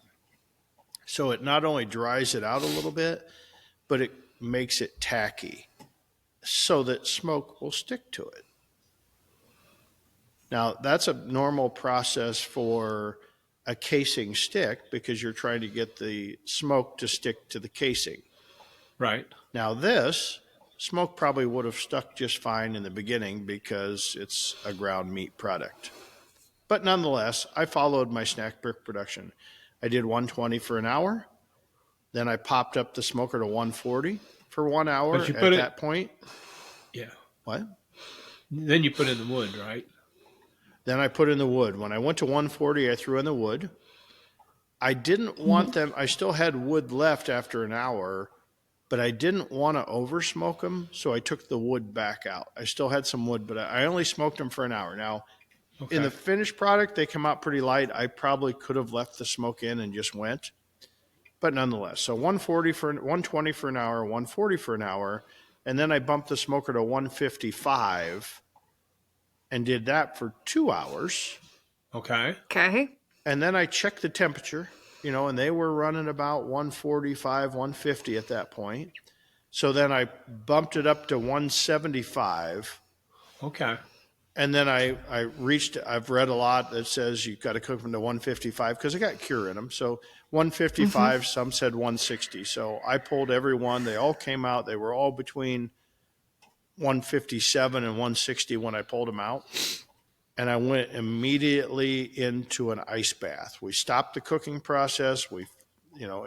So it not only dries it out a little bit, but it makes it tacky so that smoke will stick to it. Now, that's a normal process for a casing stick because you're trying to get the smoke to stick to the casing. Right. Now, this smoke probably would have stuck just fine in the beginning because it's a ground meat product. But nonetheless, I followed my snack brick production. I did 120 for an hour. Then I popped up the smoker to 140 for 1 hour. But you At put that point, Yeah. what? Then you put in the wood, right? Then I put in the wood. When I went to 140, I threw in the wood. I didn't want them. I still had wood left after an hour, but I didn't want to over smoke them, so I took the wood back out. I still had some wood, but I only smoked them for an hour. Now, in the finished product, they come out pretty light. I probably could have left the smoke in and just went. But nonetheless, so 120 for an hour, 140 for an hour, and then I bumped the smoker to 155 and did that for 2 hours. Okay. Okay. And then I checked the temperature, and they were running about 145, 150 at that point. So then I bumped it up to 175. Okay. And then I've read a lot that says you've got to cook them to 155 because I got cure in them. So 155, some said 160. So I pulled every one. They all came out. They were all between 157 and 160 when I pulled them out. And I went immediately into an ice bath. We stopped the cooking process.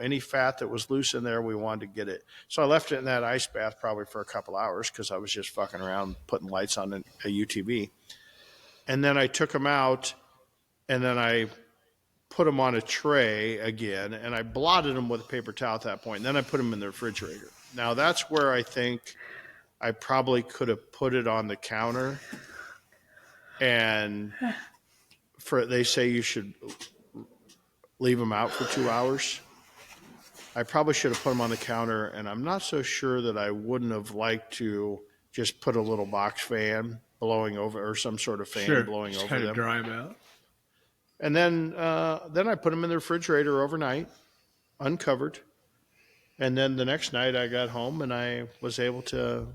Any fat that was loose in there, we wanted to get it. So I left it in that ice bath probably for a couple hours because I was just fucking around putting lights on a UTV. And then I took them out and then I put them on a tray again and I blotted them with a paper towel at that point. And then I put them in the refrigerator. Now that's where I think I probably could have put it on the counter. And they say you should leave them out for 2 hours. I probably should have put them on the counter, and I'm not so sure that I wouldn't have liked to just put a little box fan blowing over, or some sort of fan Sure. blowing Just over kind of them. dry them out. And then I put them in the refrigerator overnight, uncovered. And then the next night I got home and I was able to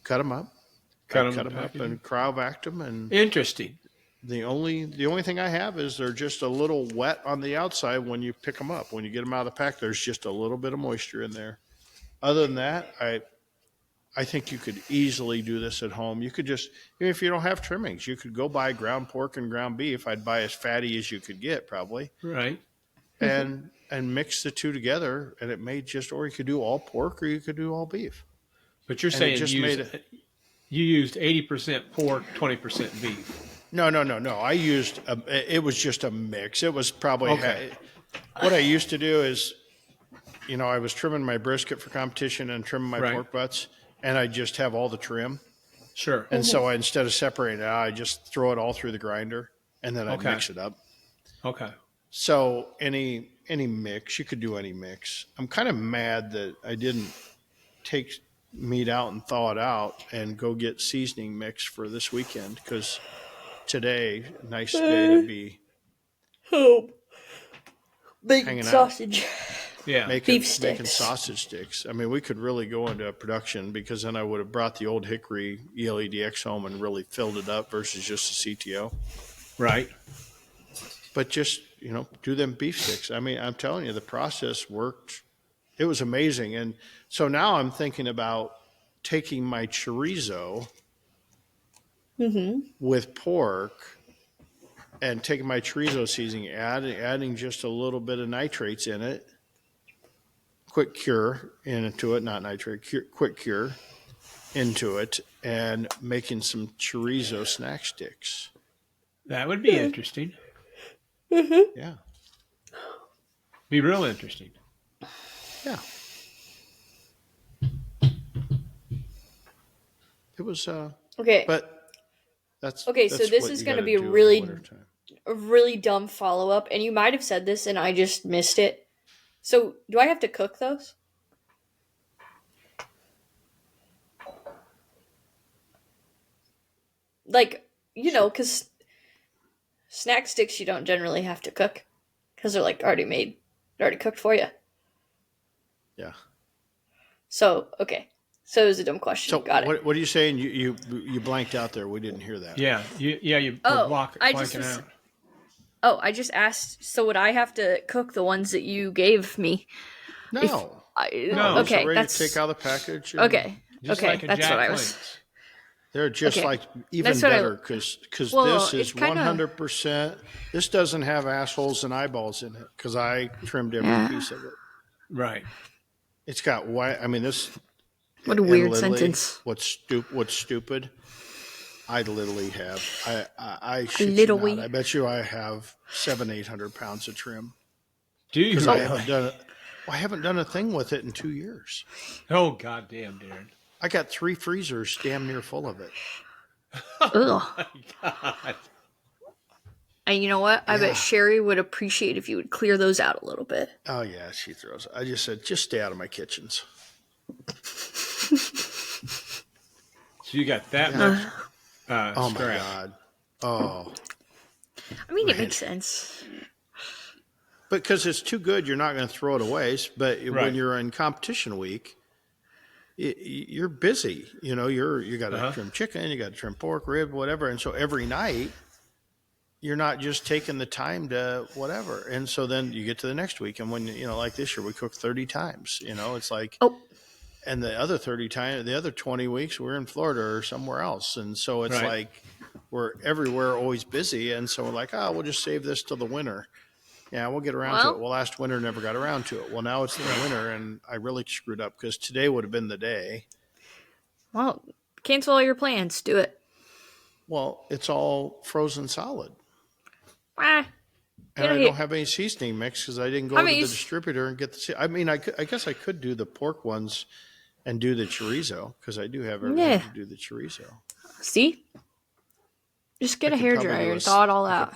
cut them up. I Cut them cut in them up packaging. and cryovac them, and Interesting. the only thing I have is they're just a little wet on the outside when you pick them up. When you get them out of the pack, there's just a little bit of moisture in there. Other than that, I think you could easily do this at home. You could just, even if you don't have trimmings, you could go buy ground pork and ground beef. I'd buy as fatty as you could get, probably, Right. and mix the two together, and it made just, or you could do all pork or you could do all beef, But you're and it saying just made it. you used 80% pork, 20% beef. No, no, no, no. It was just a mix. It was probably Okay. what I used to do is, I was trimming my brisket for competition and trimming my Right. pork butts, and I just have all the trim. Sure. And so instead of separating it out, I just throw it all through the grinder, and then I'd Okay. mix it up. Okay. So any mix, you could do any mix. I'm kind of mad that I didn't take meat out and thaw it out and go get seasoning mix for this weekend, because today, nice day to be Oh, bacon hanging out, sausage. Yeah. making Beef sticks. sausage sticks. I mean, we could really go into production, because then I would have brought the old Hickory ELEDX home and really filled it up versus just a CTO. Right. But just, do them beef sticks. I mean, I'm telling you, the process worked. It was amazing. And so now I'm thinking about taking my chorizo with pork and taking my chorizo seasoning, adding just a little bit of nitrates in it, quick cure into it, not nitrate, quick cure into it, and making some chorizo snack sticks. That would be interesting. Yeah. Be real interesting. Yeah. It was, Okay. but that's Okay, so that's this what is you going to gotta be a do in the really, wintertime. a really dumb follow up, and you might have said this, and I just missed it. So, do I have to cook those? Like, because snack sticks you don't generally have to cook, because they're like already made, they're already cooked for you. Yeah. So, okay. So it was a dumb question. So Got it. what are you saying? You blanked out there. We didn't hear that. Yeah. You were Oh, I just blanking was- out. Oh, I just asked. So would I have to cook the ones that you gave me? No. If No. No. These are Okay, ready that's to take out of the package. And okay. Just Okay, like a that's Jack what I was. Link's. They're just Okay. like even That's what I- better, because Well, this is it's kinda- 100%. This doesn't have assholes and eyeballs in it, because I trimmed every Yeah. piece of it. Right. It's got white. I mean, this. What a and weird literally, sentence. What's stupid? I literally have. I shit little you not. wee. I bet you I have 700-800 pounds of trim, Do you? because I Really? haven't done it. I haven't done a thing with it in 2 years. Oh, goddamn, Darren. I got 3 freezers damn near full of it. Ugh. God. And you know what? I Yeah. bet Sherry would appreciate if you would clear those out a little bit. Oh yeah, she throws. I just said, just stay out of my kitchens. So you got that Yeah. much Oh my scrap. god. Oh, I mean, it makes sense. because it's too good, you're not going to throw it away. But Right. when you're in competition week, you're busy. You got to trim chicken, you got to trim pork, rib, whatever. And so every night, you're not just taking the time to whatever. And so then you get to the next week, and when like this year, we cooked 30 times. It's like, Oh, and the other 30 times, the other 20 weeks, we're in Florida or somewhere else. And so it's Right. like we're everywhere, always busy. And so we're like, we'll just save this till the winter. Yeah, we'll get around to Well- it. Well, last winter never got around to it. Well, now it's the winter, and I really screwed up, because today would have been the day. well, cancel all your plans. Do it. Well, it's all frozen solid. Ah, And I Get don't it. have any seasoning mix, because I didn't go I to mean, the you s- distributor and get the. I mean, I guess I could do the pork ones and do the chorizo, because I do have everything Yeah. to do the chorizo. see? Just get I a could probably do hairdryer a and s- thaw it all I out.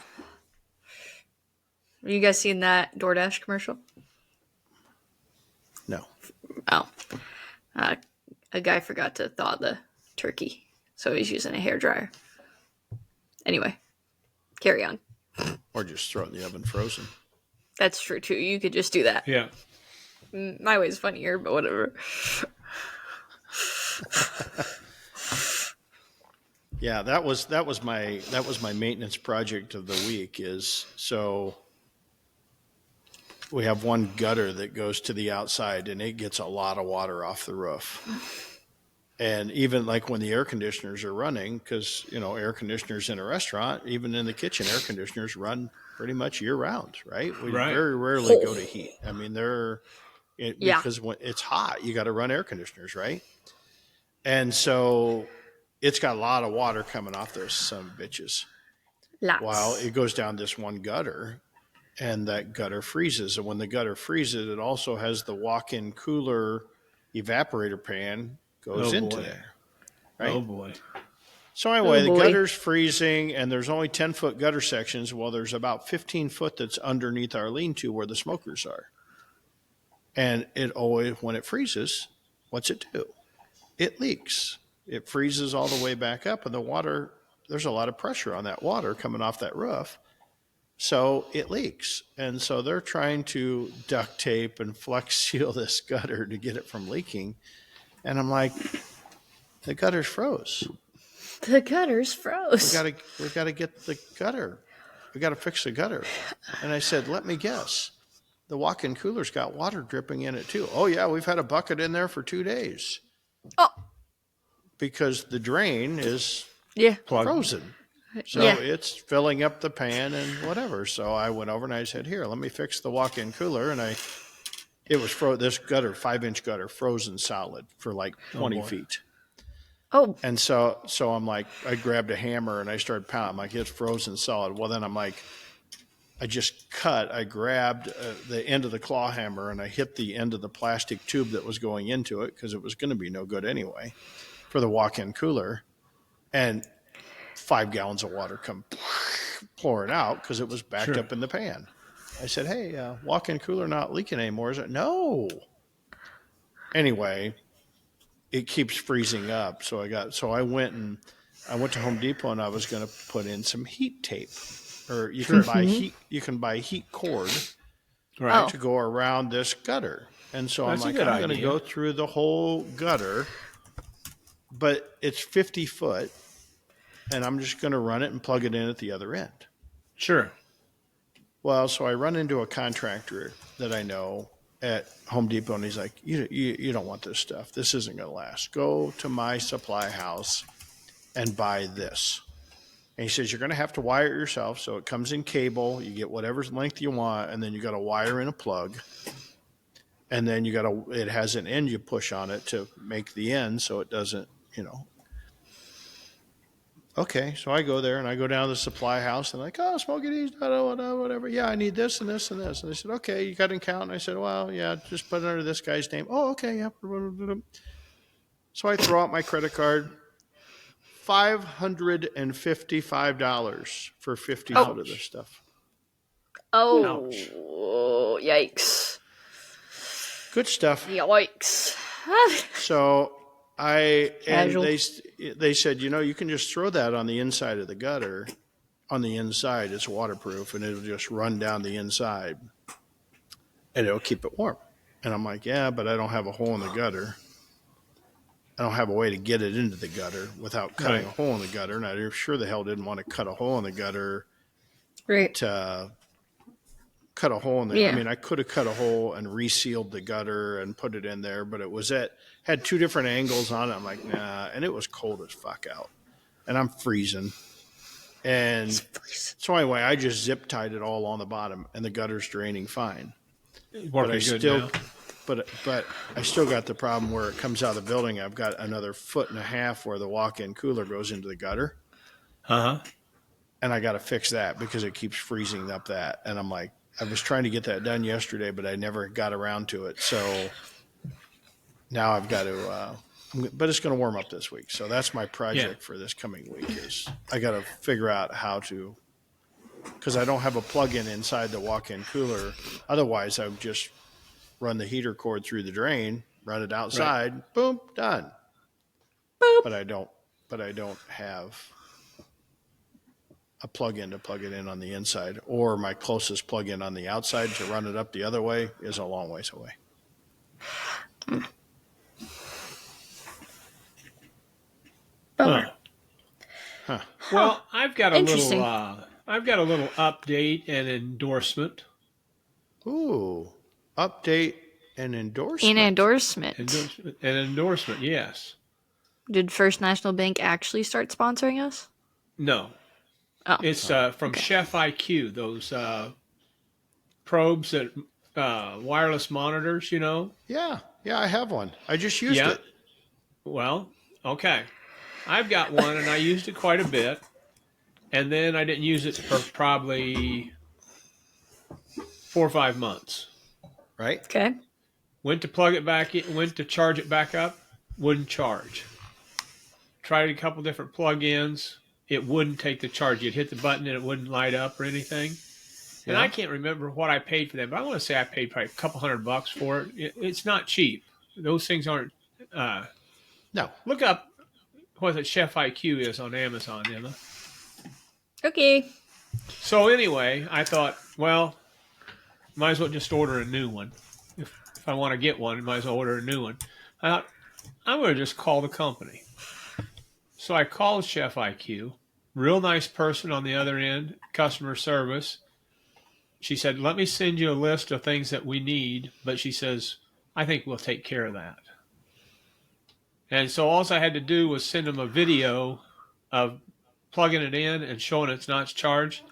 Have you guys seen that DoorDash commercial? No. Oh. A guy forgot to thaw the turkey. So he's using a hairdryer. Anyway, carry on. Or just throw it in the oven frozen. That's true too. You could just do that. Yeah. My way's funnier, but whatever. Yeah, that was my maintenance project of the week. Is so we have one gutter that goes to the outside, and it gets a lot of water off the roof. And even like when the air conditioners are running, because air conditioners in a restaurant, even in the kitchen, air conditioners run pretty much year round, right? We Right. very rarely go to heat. I mean, Yeah. because when it's hot, you got to run air conditioners, right? And so it's got a lot of water coming off those son of bitches. Well, Lots. it goes down this one gutter, and that gutter freezes. And when the gutter freezes, it also has the walk-in cooler evaporator pan goes Oh into boy. there, right? Oh boy. So anyway, Oh, the boy. gutter's freezing, and there's only 10-foot gutter sections. Well, there's about 15 foot that's underneath our lean-to where the smokers are. And it always, when it freezes, what's it do? It leaks. It freezes all the way back up, and the water, there's a lot of pressure on that water coming off that roof. So it leaks. And so they're trying to duct tape and flex seal this gutter to get it from leaking. And I'm like, the gutter's froze. The gutter's froze. We gotta get the gutter. We gotta fix the gutter. And I said, let me guess. The walk-in cooler's got water dripping in it too. Oh yeah, we've had a bucket in there for 2 days. Oh. Because the drain is Yeah. frozen. So Yeah. it's filling up the pan and whatever. So I went over and I said, here, let me fix the walk-in cooler. And it was this gutter, 5-inch gutter, frozen solid for like 20 feet. Oh. And so I'm like, I grabbed a hammer and I started pounding. I'm like, it's frozen solid. Well, then I'm like, I grabbed the end of the claw hammer and I hit the end of the plastic tube that was going into it because it was going to be no good anyway for the walk-in cooler. And 5 gallons of water come pouring out because it was backed up in the pan. I said, hey, walk-in cooler not leaking anymore, is it? No. Anyway, it keeps freezing up. So I went to Home Depot and I was going to put in some heat tape, or you can buy heat cord Right. to go around this gutter. And so That's I'm a like, good I'm going to idea. go through the whole gutter, but it's 50 foot, and I'm just going to run it and plug it in at the other end. Sure. Well, so I run into a contractor that I know at Home Depot, and he's like, you don't want this stuff. This isn't going to last. Go to my supply house and buy this. And he says, you're going to have to wire it yourself. So it comes in cable. You get whatever length you want, and then you got to wire in a plug. And then it has an end you push on it to make the end so it doesn't, Okay, so I go there and I go down to the supply house and like, oh, smoke it easy, whatever. Yeah, I need this and this and this. And they said, okay, you got an account? And I said, well, yeah, just put it under this guy's name. Oh, okay, yeah. So I throw out my credit card, $555 for 50 foot of this stuff. Oh. Ouch. Yikes. Good stuff. Yikes. So Casual. they said, you can just throw that on the inside of the gutter. On the inside, it's waterproof, and it'll just run down the inside, and it'll keep it warm. And I'm like, yeah, but I don't have a hole in the gutter. I don't have a way to get it into the gutter without cutting a hole in the gutter, and I sure the hell didn't want to cut a hole in the gutter Right. to cut a hole in the. Yeah. I mean, I could have cut a hole and resealed the gutter and put it in there, but it was had 2 different angles on it. I'm like, nah, and it was cold as fuck out, and I'm freezing. And so anyway, I just zip tied it all on the bottom, and the gutter's draining fine. Working good now. But I still got the problem where it comes out of the building. I've got another 1.5 feet where the walk-in cooler goes into the gutter. Uh-huh. And I got to fix that because it keeps freezing up that. And I'm like, I was trying to get that done yesterday, but I never got around to it. So now I've got to, but it's going to warm up this week. So that's my project for this coming week is I got to figure out how to, because I don't have a plug-in inside the walk-in cooler. Otherwise, I would just run the heater cord through the drain, run it outside, boom, done. Boop. but I don't. But I don't have a plug-in to plug it in on the inside, or my closest plug-in on the outside to run it up the other way is a long ways away. Bummer. Huh. Huh. Huh. Well, I've got a little Interesting. update and endorsement. Ooh, update and An endorsement. endorsement. Endorsement, yes. Did First National Bank actually start sponsoring us? No, Oh, it's Oh, from okay. Chef IQ. Those probes that wireless monitors. yeah, yeah. I have one. I just used Yeah. it. Well, okay. I've got one, and I used it quite a bit, and then I didn't use it for probably 4 or 5 months. Right. Okay. Went to plug it back in, went to charge it back up, wouldn't charge. Tried a couple different plug-ins, it wouldn't take the charge. You'd hit the button and it wouldn't light up or anything. And I Yeah. can't remember what I paid for them, but I want to say I paid probably a couple $100 for it. It's not cheap. Those things aren't. Uh, No. Look up what the Chef IQ is on Amazon, Emma. Okay. So anyway, I thought, well, might as well just order a new one. If I want to get one, I might as well order a new one. I thought, I'm going to just call the company. So I called Chef IQ, real nice person on the other end, customer service. She said, let me send you a list of things that we need, but she says, I think we'll take care of that. And so all I had to do was send them a video of plugging it in and showing it's not charged,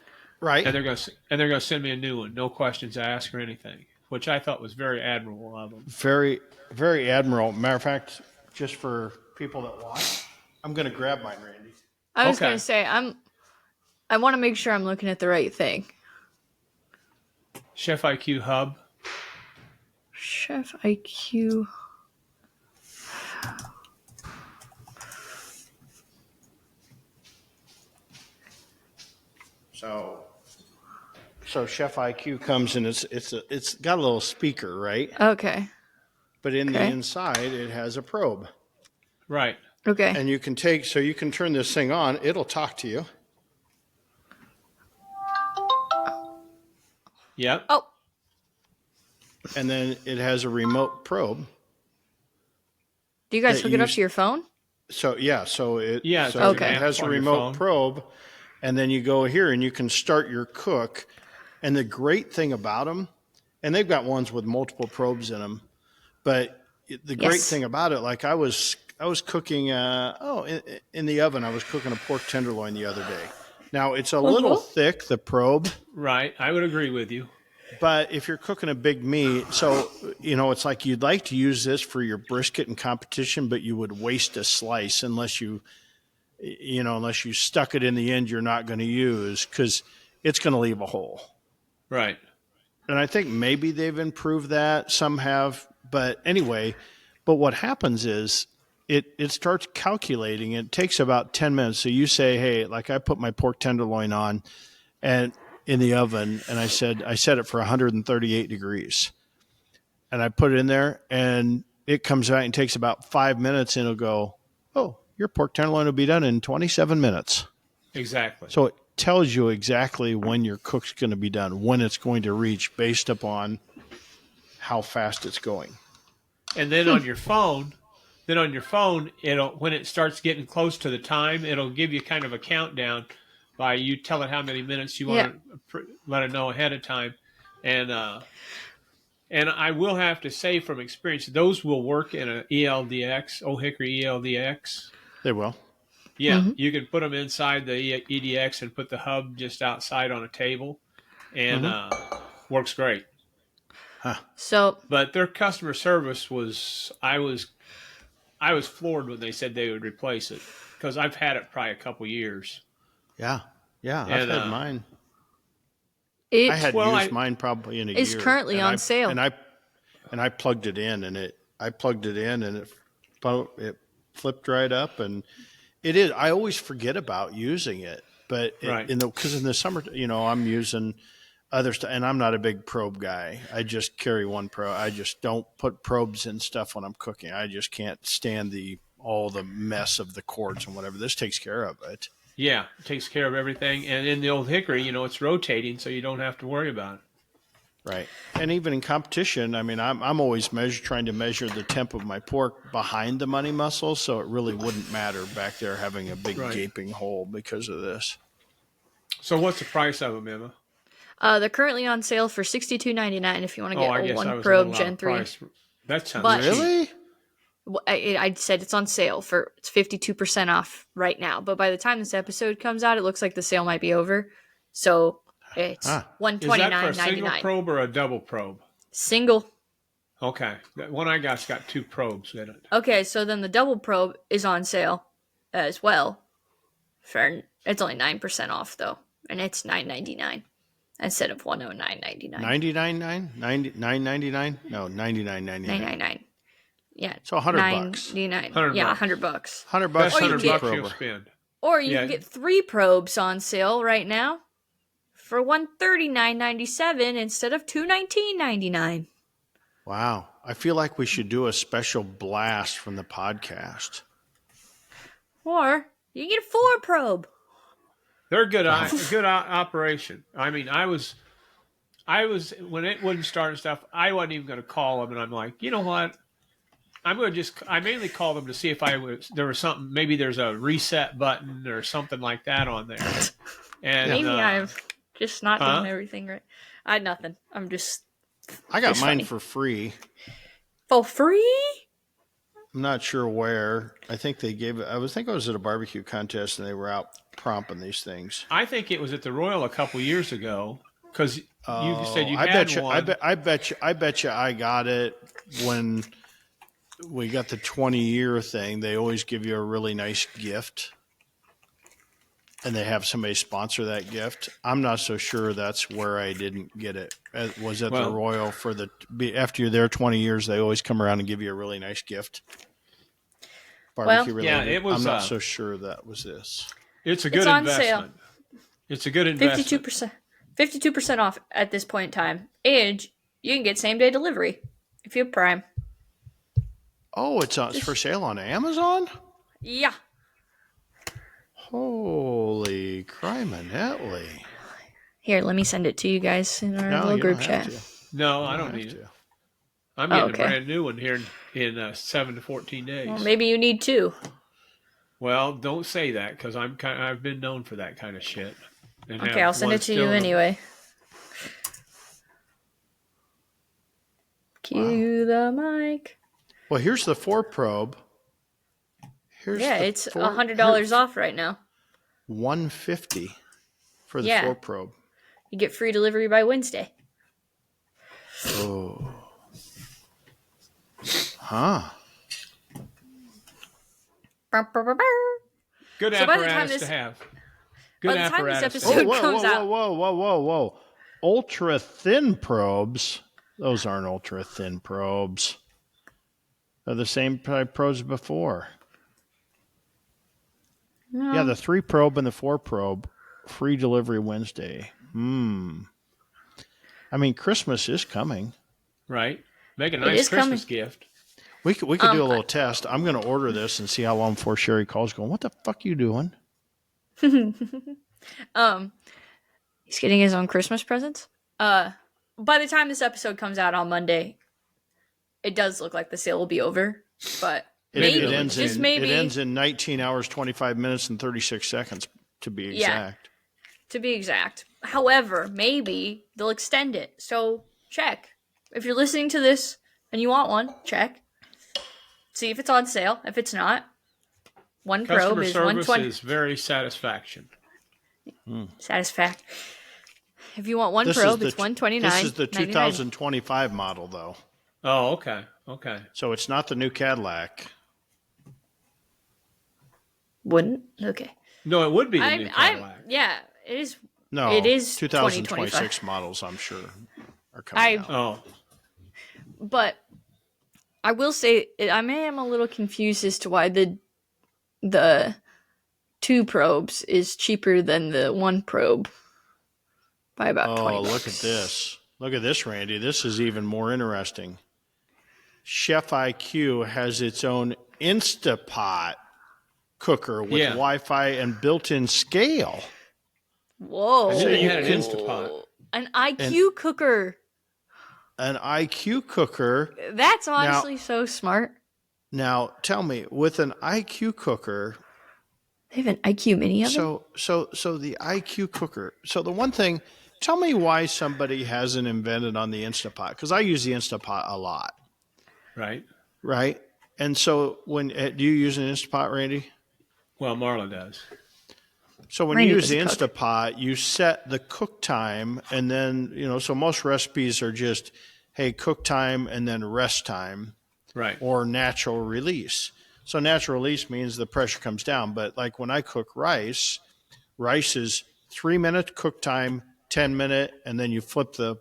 Right. and they're going to send me a new one, no questions asked or anything, which I thought was very admirable of them. Very, very admirable. Matter of fact, just for people that watch, I'm going to grab mine, Randy. I was gonna Okay, say I want to make sure I'm looking at the right thing. Chef IQ Hub. Chef IQ. So Chef IQ comes and it's got a little speaker, right? Okay. But in the Okay. inside, it has a probe, Right. Okay. and you can turn this thing on. It'll talk to you. Yep. Oh, And then it has a remote probe do you guys that hook it you up to your phone? so yeah so it Yeah, so there's it an Okay. app has a on your remote phone. probe, and then you go here and you can start your cook. And the great thing about them, and they've got ones with multiple probes in them, but the great Yes. thing about it, like I was cooking in the oven, I was cooking a pork tenderloin the other day. Now it's a little Uh-huh. thick, the probe. Right. I would agree with you. But if you're cooking a big meat, so it's like you'd like to use this for your brisket and competition, but you would waste a slice unless unless you stuck it in the end you're not going to use, because it's going to leave a hole. Right. And I think maybe they've improved that. Some have, but anyway. But what happens is it starts calculating. It takes about 10 minutes. So you say, hey, like I put my pork tenderloin on and in the oven, and I set it for 138 degrees, and I put it in there, and it comes out and takes about 5 minutes, and it'll go, oh, your pork tenderloin will be done in 27 minutes. Exactly. So it tells you exactly when your cook's going to be done, when it's going to reach, based upon how fast it's going. And then on your phone, it'll when it starts getting close to the time, it'll give you kind of a countdown by you telling how many minutes you Yeah. want to let it know ahead of time. And I will have to say from experience, those will work in an ELDX, Old Hickory ELDX. They will. Yeah, Mm-hmm. you can put them inside the EDX and put the hub just outside on a table, and Mm-hmm. works great. Huh. So But their customer service was I was floored when they said they would replace it, because I've had it probably a couple years. Yeah. Yeah. I've And had mine. I it hadn't well, used I mine probably in a is year. currently on sale. And I plugged it in, and it flipped right up, and it is. I always forget about using it, but right, because in the summer, I'm using other stuff, and I'm not a big probe guy. I just carry one probe. I just don't put probes in stuff when I'm cooking. I just can't stand the all the mess of the cords and whatever. This takes care of it. Yeah, it takes care of everything. And in the old hickory, it's rotating, so you don't have to worry about it. Right. And even in competition, I mean, I'm always trying to measure the temp of my pork behind the money muscle, so it really wouldn't matter back there having a big gaping hole because of this. So what's the price of them, Emma? They're currently on sale for $62.99 if you want to get a one was probe Gen 3. price. That sounds But- cheap. Really? I said it's on sale for it's 52% off right now. But by the time this episode comes out, it looks like the sale might be over. So it's Is that for a $129.99. single probe or a double probe? Single. Okay. That one I got's got 2 probes in it. Okay, so then the double probe is on sale as well. It's only 9% off though, and it's $9.99 instead of $109.99. 99.9? 9.99? No, 99.99. $9.99. Yeah. So $100. $100. Yeah, $100. $100 Best Or you $100 can get- you'll spend. Or you Yeah. can get 3 probes on sale right now for $139.97 instead of $219.99. Wow. I feel like we should do a special blast from the podcast. Or you can get a 4 probe. They're good operation. I mean, I was when it wouldn't start and stuff, I wasn't even going to call them, and I'm like, you know what? I mainly call them to see if there was something, maybe there's a reset button or something like that on there. And Maybe I'm just not doing everything right. I had nothing. I got Just mine funny. for free. For free? I'm not sure where. I think they gave it. I think it was at a barbecue contest, and they were out prompting these things. I think it was at the Royal a couple years ago because you said you I had bet you, one. I bet you I got it when we got the 20-year thing. They always give you a really nice gift, and they have somebody sponsor that gift. I'm not so sure that's where I didn't get it. It was at the Royal after you're there 20 years, they always come around and give you a really nice gift. Barbecue related. Yeah, it was. I'm not so sure that was this. It's a good on investment. It's a good investment. 52% off at this point in time. And you can get same day delivery if you have Prime. Oh, it's for sale on Amazon? Yeah. Holy criminelli. Here, let me send it to you guys in our little you group don't have chat. to. No, I don't need it. I'm getting okay. a brand new one here in 7 to 14 days. Well, maybe you need 2. Well, don't say that because I've been known for that kind of shit. Okay, I'll send it to you anyway. Cue the mic. Well, here's the 4 probe. It's $100 off right now. $150 for the 4 probe. You get free delivery by Wednesday. Oh. Huh. Good So by the time apparatus this- to have. by Good the time this apparatus. episode- Whoa, comes out. whoa. Ultra thin probes. Those aren't ultra thin probes. They're the same type probes before. No. Yeah, the 3 probe and the 4 probe. Free delivery Wednesday. I mean, Christmas is coming. Right. Make a nice is Christmas coming. gift. We could do a little test. I'm going to order this and see how long before Sherry calls going, what the fuck you doing? He's getting his own Christmas presents. By the time this episode comes out on Monday, it does look like the sale will be over. But maybe, It ends maybe in 19 hours, 25 minutes, and 36 seconds, to be exact. to be exact. However, maybe they'll extend it. So check. If you're listening to this and you want one, check. See if it's on sale. If it's not, one probe Customer is service $120. is very satisfaction. Satisfact. If you want one probe, it's $129. This is the 2025 model, though. Oh, okay. Okay. So it's not the new Cadillac. Wouldn't? Okay. No, it would be the new Cadillac. Yeah, it is. No, It is 2026 models, I'm sure, are coming out. Oh, But I will say I am a little confused as to why the 2 probes is cheaper than the 1 probe by about 20 Oh, bucks. look at this. Look at this, Randy. This is even more interesting. Chef IQ has its own Instapot cooker with Yeah. Wi-Fi and built-in scale. Whoa. I knew they you had an can- Instapot. An IQ cooker. An IQ cooker. That's honestly so smart. Now, tell me, with an IQ cooker, They have an IQ mini oven? so the IQ cooker. So the one thing, tell me why somebody hasn't invented on the Instapot, because I use the Instapot a lot, Right. right? And so when do you use an Instapot, Randy? Well, Marla does. So when Randy you use the doesn't cook. Instapot, you set the cook time, and then so most recipes are just, hey, cook time and then rest time, Right. or natural release. So natural release means the pressure comes down. But like when I cook rice is 3-minute cook time, 10-minute, and then you flip the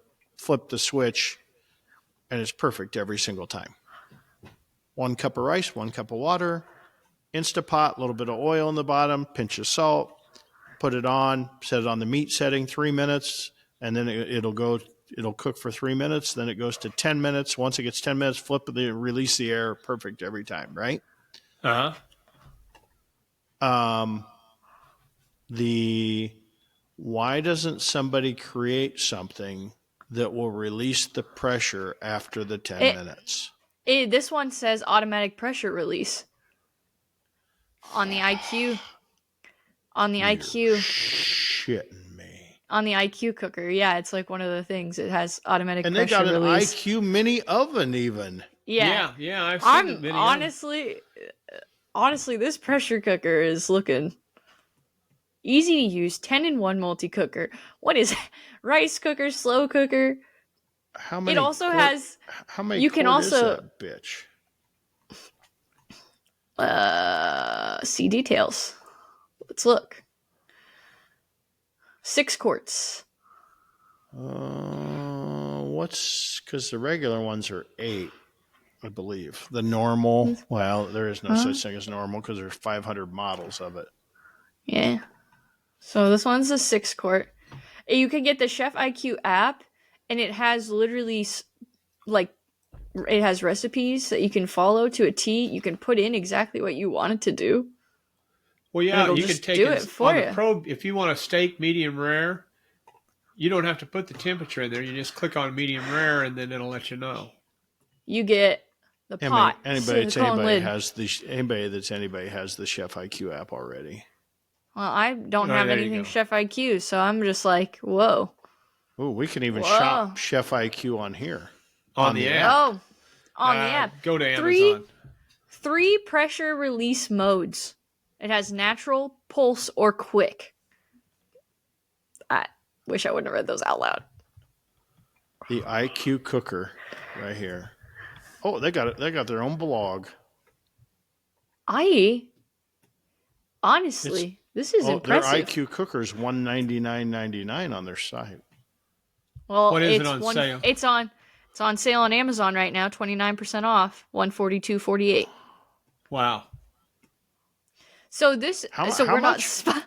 switch, and it's perfect every single time. 1 cup of rice, 1 cup of water, Instapot, a little bit of oil in the bottom, pinch of salt, put it on, set it on the meat setting, 3 minutes, and then it'll cook for 3 minutes. Then it goes to 10 minutes. Once it gets 10 minutes, release the air, perfect every time, right? Uh huh. Why doesn't somebody create something that will release the pressure after the 10 minutes? This one says automatic pressure release. On the IQ. On the IQ. Shitting me. On the IQ cooker. Yeah, it's like one of the things. It has automatic And they pressure got an release. IQ mini oven even. Yeah. Yeah. I've seen the I'm video. honestly, this pressure cooker is looking easy to use. 10-in-1 multi cooker. What is it? Rice cooker, slow cooker? How many? It also has. How many? You can quart also is that bitch? see details. Let's look. 6 quarts. Because the regular ones are 8, I believe. The normal, well, there is no such thing as normal because there's 500 models of it. Yeah. So this one's a 6 quart. You can get the Chef IQ app, and it has literally it has recipes that you can follow to a T. You can put in exactly what you want it to do. Well, yeah, it'll you just could take do it it for on you. the probe. If you want a steak medium rare, you don't have to put the temperature in there. You just click on medium rare, and then it'll let you know. You get the pot, Anybody has the Chef IQ app already. Well, I don't Oh, have there you anything go. Chef IQ, so I'm just like, whoa. Oh, we can even Whoa. shop Chef IQ on here. On the app. Oh, on the app. Go to Three- Amazon. 3 pressure release modes. It has natural, pulse, or quick. I wish I wouldn't have read those out loud. The IQ cooker right here. Oh, they got it. They got their own blog. Honestly, this is Their impressive. IQ cooker is $199.99 on their site. Well, What is it on sale? It's on sale on Amazon right now, 29% off, $142.48. Wow. So this, How we're much? not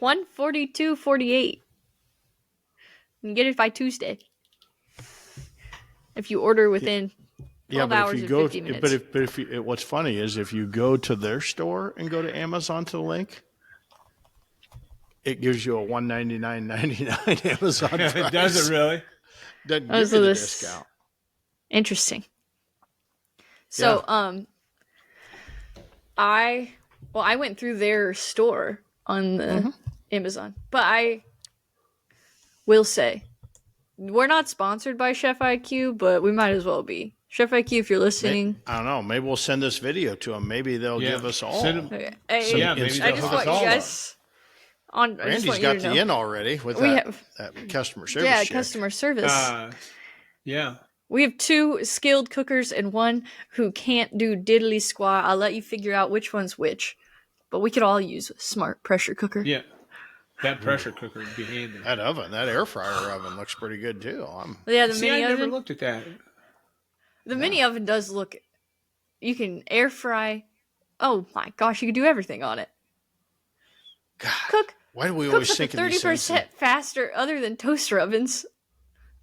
$142.48. You can get it by Tuesday if you order within 12 hours and 50 minutes. But if you, what's funny is if you go to their store and go to Amazon to the link, it gives you a $199.99 Amazon price. Does it really? Doesn't give you the discount. Interesting. So, I went through their store on the Amazon, but I will say we're not sponsored by Chef IQ, but we might as well be. Chef IQ, if you're listening, I don't know. Maybe we'll send this video to them. Maybe they'll give us all. Send 'em- okay. Yeah, maybe I they'll just hook want us you all guys on. I just Randy's want you got to the know. in already with We that have customer service. Check. customer service. Yeah. We have 2 skilled cookers and 1 who can't do diddly squat. I'll let you figure out which one's which. But we could all use a smart pressure cooker. Yeah. That pressure cooker would be handy. That air fryer oven looks pretty good too. Yeah, the See, I mini never oven. looked at that. The mini oven does look. You can air fry. Oh my gosh, you can do everything on it. God, Cook. why do we Cooks always up to think of these 30% things? faster other than toaster ovens.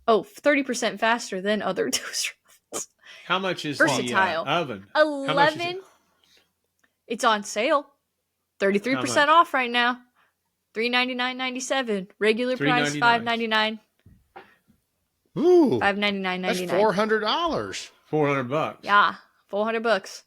Oh, 30% faster than other toaster ovens. How much is Versatile. the oven? How much is it? It's on sale. How 33% much? off right now. $399.97. Regular price $3.99. $5.99. Ooh, that's $5.99.99. $400. $400. Yeah, $400.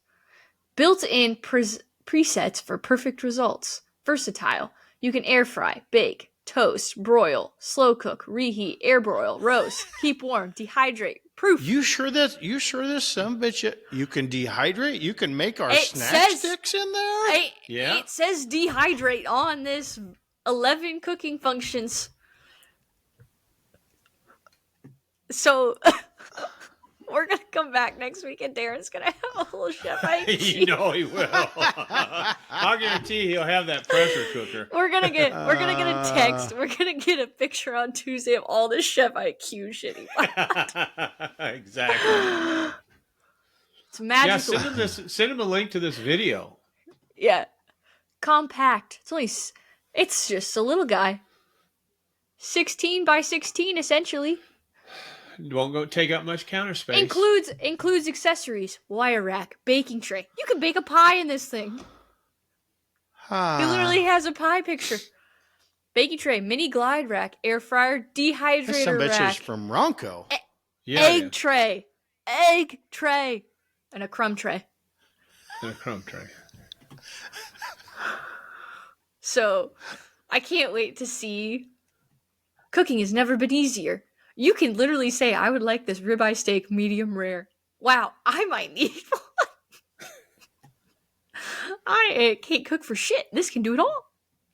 Built-in presets for perfect results. Versatile. You can air fry, bake, toast, broil, slow cook, reheat, air broil, roast, keep warm, dehydrate. Proof. You sure this some bitch you can dehydrate? You can make our It snack says- sticks in there? Yeah. It says dehydrate on this 11 cooking functions. So we're gonna come back next week and Darren's gonna have a whole chef IQ. You know he will. I'll guarantee he'll have that pressure cooker. We're gonna get a text. We're gonna get a picture on Tuesday of all this chef IQ shit. Exactly. It's magical. Yeah, send him a link to this video. Yeah. Compact. It's just a little guy. 16 by 16 essentially. Won't go take up much counter space. Includes accessories, wire rack, baking tray. You can bake a pie in this thing. It literally has a pie picture. Baking tray, mini glide rack, air fryer, dehydrator Some bitches rack, from Ronco. egg tray, and a crumb tray. And a crumb tray. So, I can't wait to see. Cooking has never been easier. You can literally say, I would like this ribeye steak medium rare. Wow, I might need one. I can't cook for shit. This can do it all.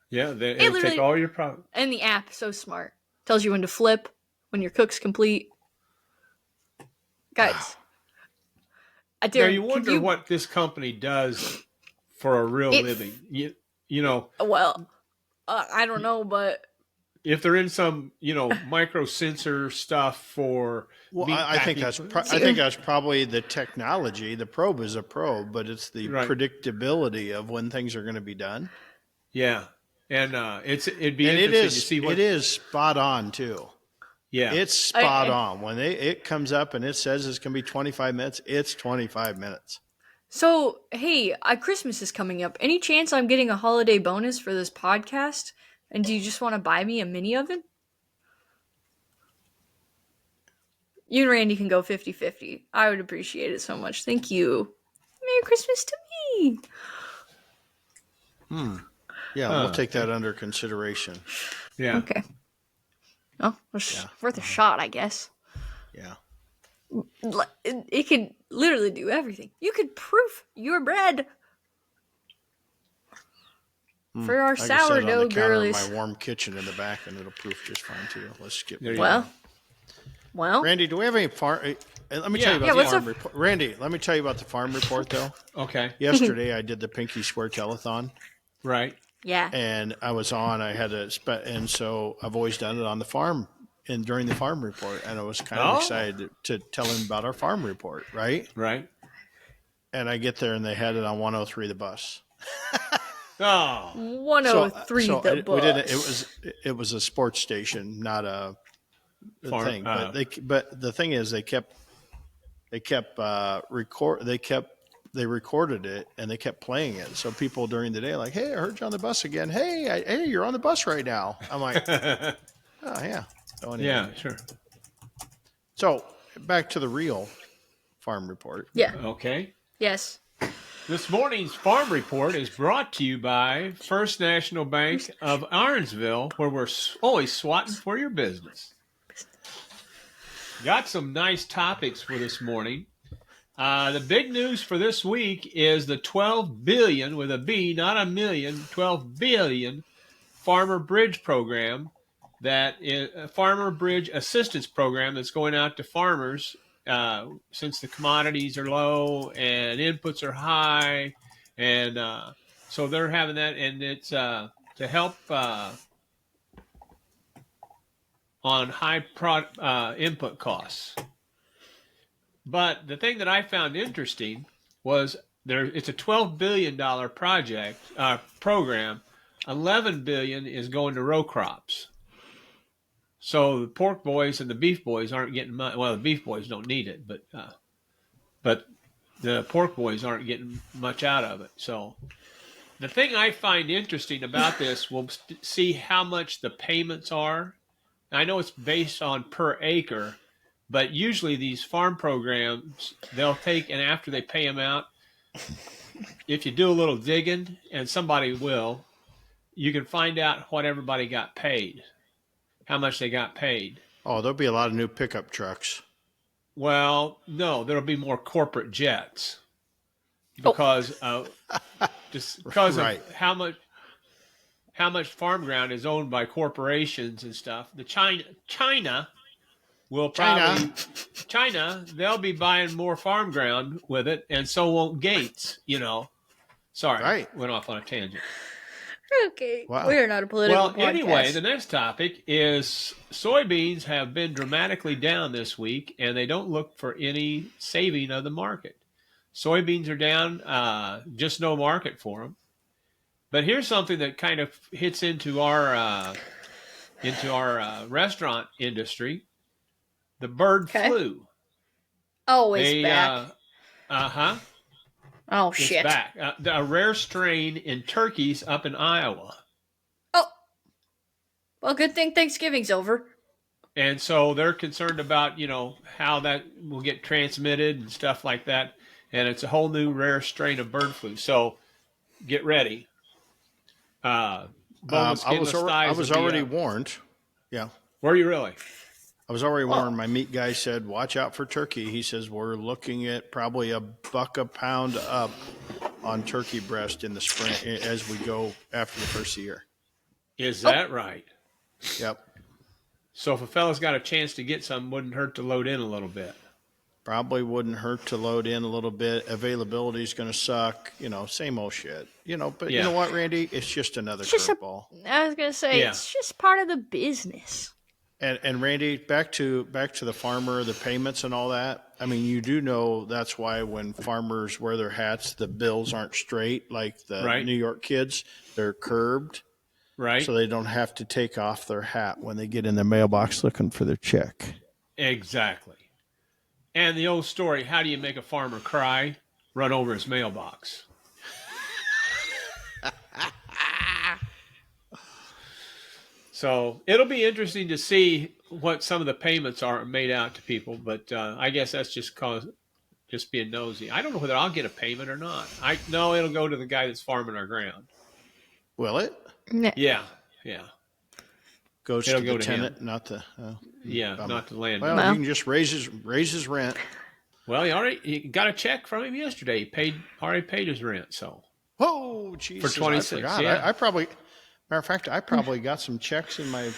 Yeah, it'll take all your problems. And the app, so smart. Tells you when to flip, when your cook's complete. Guys. Now, you wonder what this company does for a real living. You know. Well, I don't know, but if they're in some, micro sensor stuff for. Well, I think that's probably the technology. The probe is a probe, but it's the predictability of when things are going to be done. Yeah, and it'd be interesting to see what it is spot on too. Yeah, it's spot on. When it comes up and it says it's going to be 25 minutes, it's 25 minutes. So, hey, Christmas is coming up. Any chance I'm getting a holiday bonus for this podcast? And do you just want to buy me a mini oven? You and Randy can go 50-50. I would appreciate it so much. Thank you. Merry Christmas to me. Yeah, we'll take that under consideration. Yeah. Okay. Oh, it's worth a shot, I guess. Yeah. It can literally do everything. You could proof your bread. For our sourdough girlies. My warm kitchen in the back, and it'll proof just fine too. Let's skip. Well, Randy, do we have any farm? Let me tell you about the farm report. Randy, let me tell you about the farm report, though. Okay. Yesterday, I did the Pinky Swear Telethon. Right. Yeah. And I was on. I had and so I've always done it on the farm and during the farm report, and I was kind of excited to tell him about our farm report. Right. Right. And I get there, and they had it on 103 the bus. Oh, 103 the bus. We didn't. It was a sports station, not a thing. But the thing is, they recorded it and they kept playing it. So people during the day are like, "Hey, I heard you on the bus again. Hey, you're on the bus right now." I'm like, "Oh yeah, yeah, sure." So back to the real farm report. Yeah. Okay. Yes. This morning's farm report is brought to you by First National Bank of Ironsville, where we're always swatting for your business. Got some nice topics for this morning. The big news for this week is the $12 billion, with a B, not a million, $12 billion Farmer Bridge program, that is a Farmer Bridge assistance program that's going out to farmers since the commodities are low and inputs are high, and so they're having that, and it's to help on high input costs. But the thing that I found interesting was it's a $12 billion program. $11 billion is going to row crops. So the pork boys and the beef boys aren't getting money. Well, the beef boys don't need it, but the pork boys aren't getting much out of it. So the thing I find interesting about this, we'll see how much the payments are. I know it's based on per acre, but usually these farm programs, they'll take, and after they pay them out, if you do a little digging, and somebody will, you can find out what everybody got paid, how much they got paid. Oh, there'll be a lot of new pickup trucks. Well, no, there'll be more corporate jets Oh, because just because of Right. how much farm ground is owned by corporations and stuff. The China will probably China. they'll be buying more farm ground with it, and so won't Gates. Sorry, Right. went off on a tangent. okay. Wow. We are not a political Well, podcast. anyway, the next topic is soybeans have been dramatically down this week, and they don't look for any saving of the market. Soybeans are down, just no market for them. But here's something that kind of hits into our restaurant industry: the bird Okay. flu. Oh, it's They, back. Oh, it's shit. back. A rare strain in turkeys up in Iowa. Oh. Well, good thing Thanksgiving's over. And so they're concerned about, how that will get transmitted and stuff like that. And it's a whole new rare strain of bird flu. So get ready. Boneless, I was skinless thighs will be already up. warned. Yeah. Were you really? I was already Well- warned. My meat guy said, watch out for turkey. He says, we're looking at probably $1 a pound up on turkey breast in the spring as we go after the first of the year. Is that right? Yep. So if a fella's got a chance to get some, wouldn't hurt to load in a little bit. Probably wouldn't hurt to load in a little bit. Availability is going to suck. Same old shit. But Yeah. you know what, Randy? It's just another It's just a- curveball. I was gonna say Yeah. it's just part of the business. And Randy, back to the farmer, the payments and all that. I mean, you do know that's why when farmers wear their hats, the bills aren't straight like the Right. New York kids. They're curved, Right? so they don't have to take off their hat when they get in the mailbox looking for their check. Exactly. And the old story, how do you make a farmer cry? Run over his mailbox. So it'll be interesting to see what some of the payments are made out to people, but I guess that's just being nosy. I don't know whether I'll get a payment or not. No, it'll go to the guy that's farming our ground. Will it? Yeah. Goes It'll to go the to tenant, him. not the. Yeah, bummer. not the landlord. Well, Well. you can just raise his rent. Well, he got a check from him yesterday. He already paid his rent. So Oh, Jesus! For 26, I forgot. yeah. I probably, matter of fact, I probably got some checks in my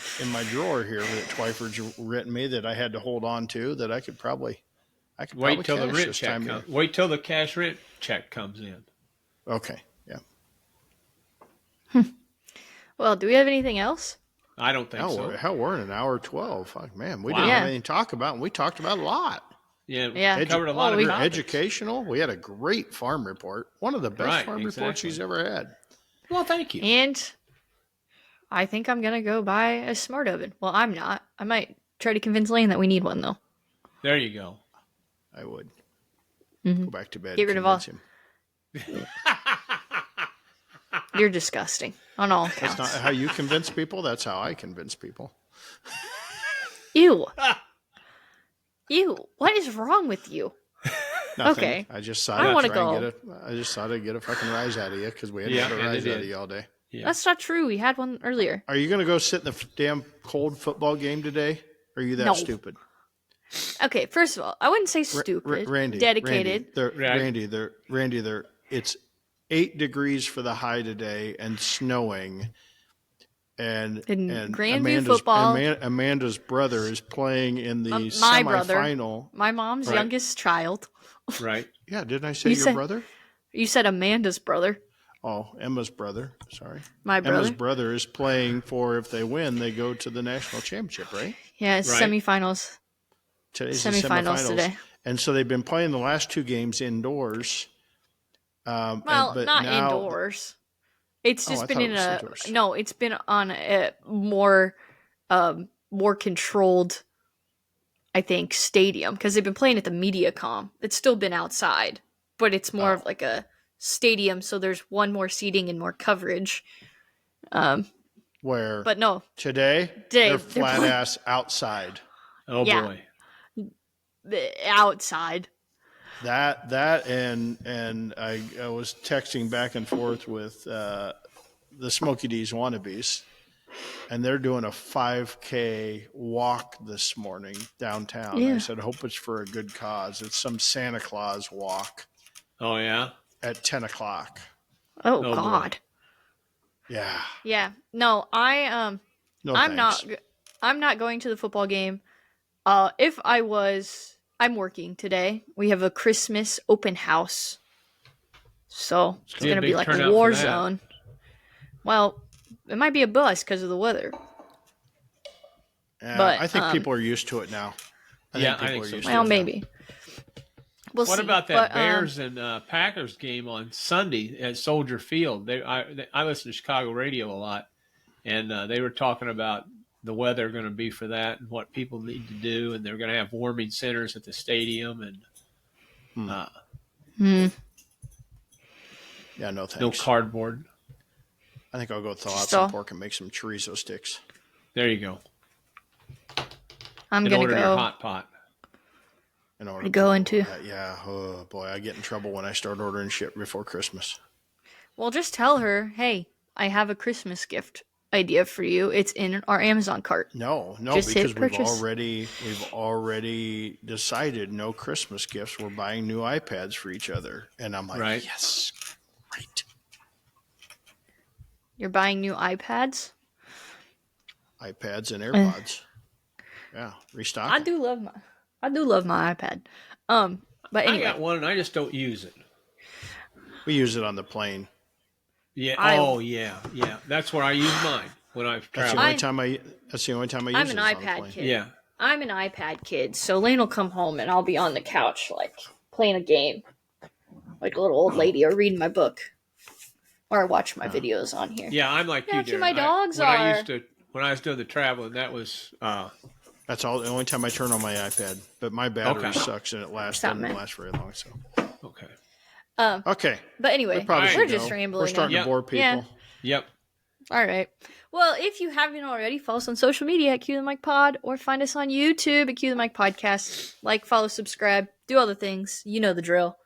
drawer here that Twyford's written me that I had to hold on to that I could probably wait till the cash rent this check time comes. here. Wait till the cash rent check comes in. Okay, yeah. Well, do we have anything else? I don't think so. Hell, we're in an hour 12. Fuck, man, we Wow. didn't have Yeah. anything to talk about, and we talked about a lot. Yeah, Yeah. we covered a lot Well, of we- topics. Educational. We had a great farm report. One of the best Right, farm reports exactly. he's ever had. Well, thank you. And I think I'm gonna go buy a smart oven. Well, I'm not. I might try to convince Lane that we need one though. There you go. I would Mhm. go back to bed. Get rid of all- convince him. You're disgusting on all That's counts. not how you convince people. That's how I convince people. Ew. Ew. What is wrong with you? Nothing. Okay. I just thought I I'd wanna try and go. I just thought I'd get a fucking rise out of you because we hadn't Yeah, had a and rise it out of did. you all day. Yeah. That's not true. We had one earlier. Are you going to go sit in the damn cold football game today? Or are you that No. stupid? Okay, first of all, I wouldn't say stupid. Randy, dedicated. Randy, it's 8 degrees for the high today and snowing. And In Grandview Amanda's, football- Amanda's brother is playing in the My brother. semifinal. My mom's Right. youngest child. Right. Yeah, didn't I say You your said- brother? You said Amanda's brother. Oh, Emma's brother. Sorry. My brother. Emma's brother is playing for, if they win, they go to the national championship, right? Yeah, it's Right. semifinals. Today's the Semifinals today. And so they've been playing the last 2 games indoors. Well, but not now- indoors. It's Oh, just I been thought it in was a indoors. no. It's been on a more controlled, I think, stadium because they've been playing at the MediaCom. It's still been outside, but it's more of like a stadium, so there's one more seating and more coverage. Where But no, today they're they're flat playing- ass outside. Oh Yeah. boy. outside. That and I was texting back and forth with the Smokey D's wannabes, and they're doing a 5K walk this morning downtown. Yeah. I said, I hope it's for a good cause. It's some Santa Claus walk Oh yeah. at 10 o'clock. Oh, boy. God. Yeah. Yeah. No, No I'm thanks. I'm not going to the football game. If I was, I'm working today. We have a Christmas open house. So it's Be a gonna be big like a turnout war for that. zone. Well, it might be a bus because of the weather. Yeah, but, I think people are used to it now. Yeah, I people think are so. used Well, to it now. maybe. We'll What see. about that But, Bears and Packers game on Sunday at Soldier Field? I listen to Chicago radio a lot, and they were talking about the weather going to be for that and what people need to do, and they're going to have warming centers at the stadium and Yeah, no thanks. no cardboard. I think I'll go thaw out Just some all- pork and make some chorizo sticks. There you go. I'm And gonna order your go. hot pot. In order I'm going to. Yeah, oh boy, I get in trouble when I start ordering shit before Christmas. Well, just tell her, hey, I have a Christmas gift idea for you. It's in our Amazon cart. No, Just hit because purchase. we've already decided no Christmas gifts. We're buying new iPads for each other, and I'm like, Right. yes, right. You're buying new iPads. iPads and AirPods. Yeah, restock. I do love my iPad. But anyway, I got one, and I just don't use it. We use it on the plane. Yeah. I- Yeah. That's where I use mine when I That's travel. the only time I. That's the only time I use I'm it. an is on the iPad plane. kid. Yeah. I'm an iPad kid, so Lane will come home and I'll be on the couch, like playing a game, like a little old lady, or reading my book, or watch my videos on here. Yeah, I'm like Yeah, you, actually, Darren. my dogs when I are- used to when I was doing the traveling, that was That's all. The only time I turn on my iPad, but my battery Okay. sucks and it lasts Stop, doesn't man. last very long. So okay. okay, But anyway, we probably There we're should just go. rambling. We're starting now. to bore people. Yeah. Yep. All right. Well, if you haven't already, follow us on social media at Cue the Mic Pod, or find us on YouTube at Cue the Mic Podcast. Like, follow, subscribe, do all the things. You know the drill.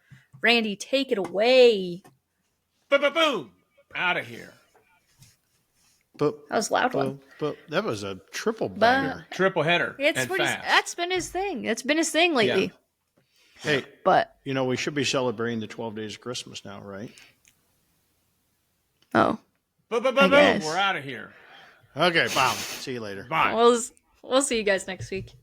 Randy, take it away. Boom. Out of here. But That was a loud one. but that was a triple banger. Triple header It's and what he's, fast. that's been his thing. That's been his thing lately. Hey, But you know we should be celebrating the 12 days of Christmas now, right? oh, Boom. guess. We're out of here. Okay, bye. See you later. Bye. we'll see you guys next week.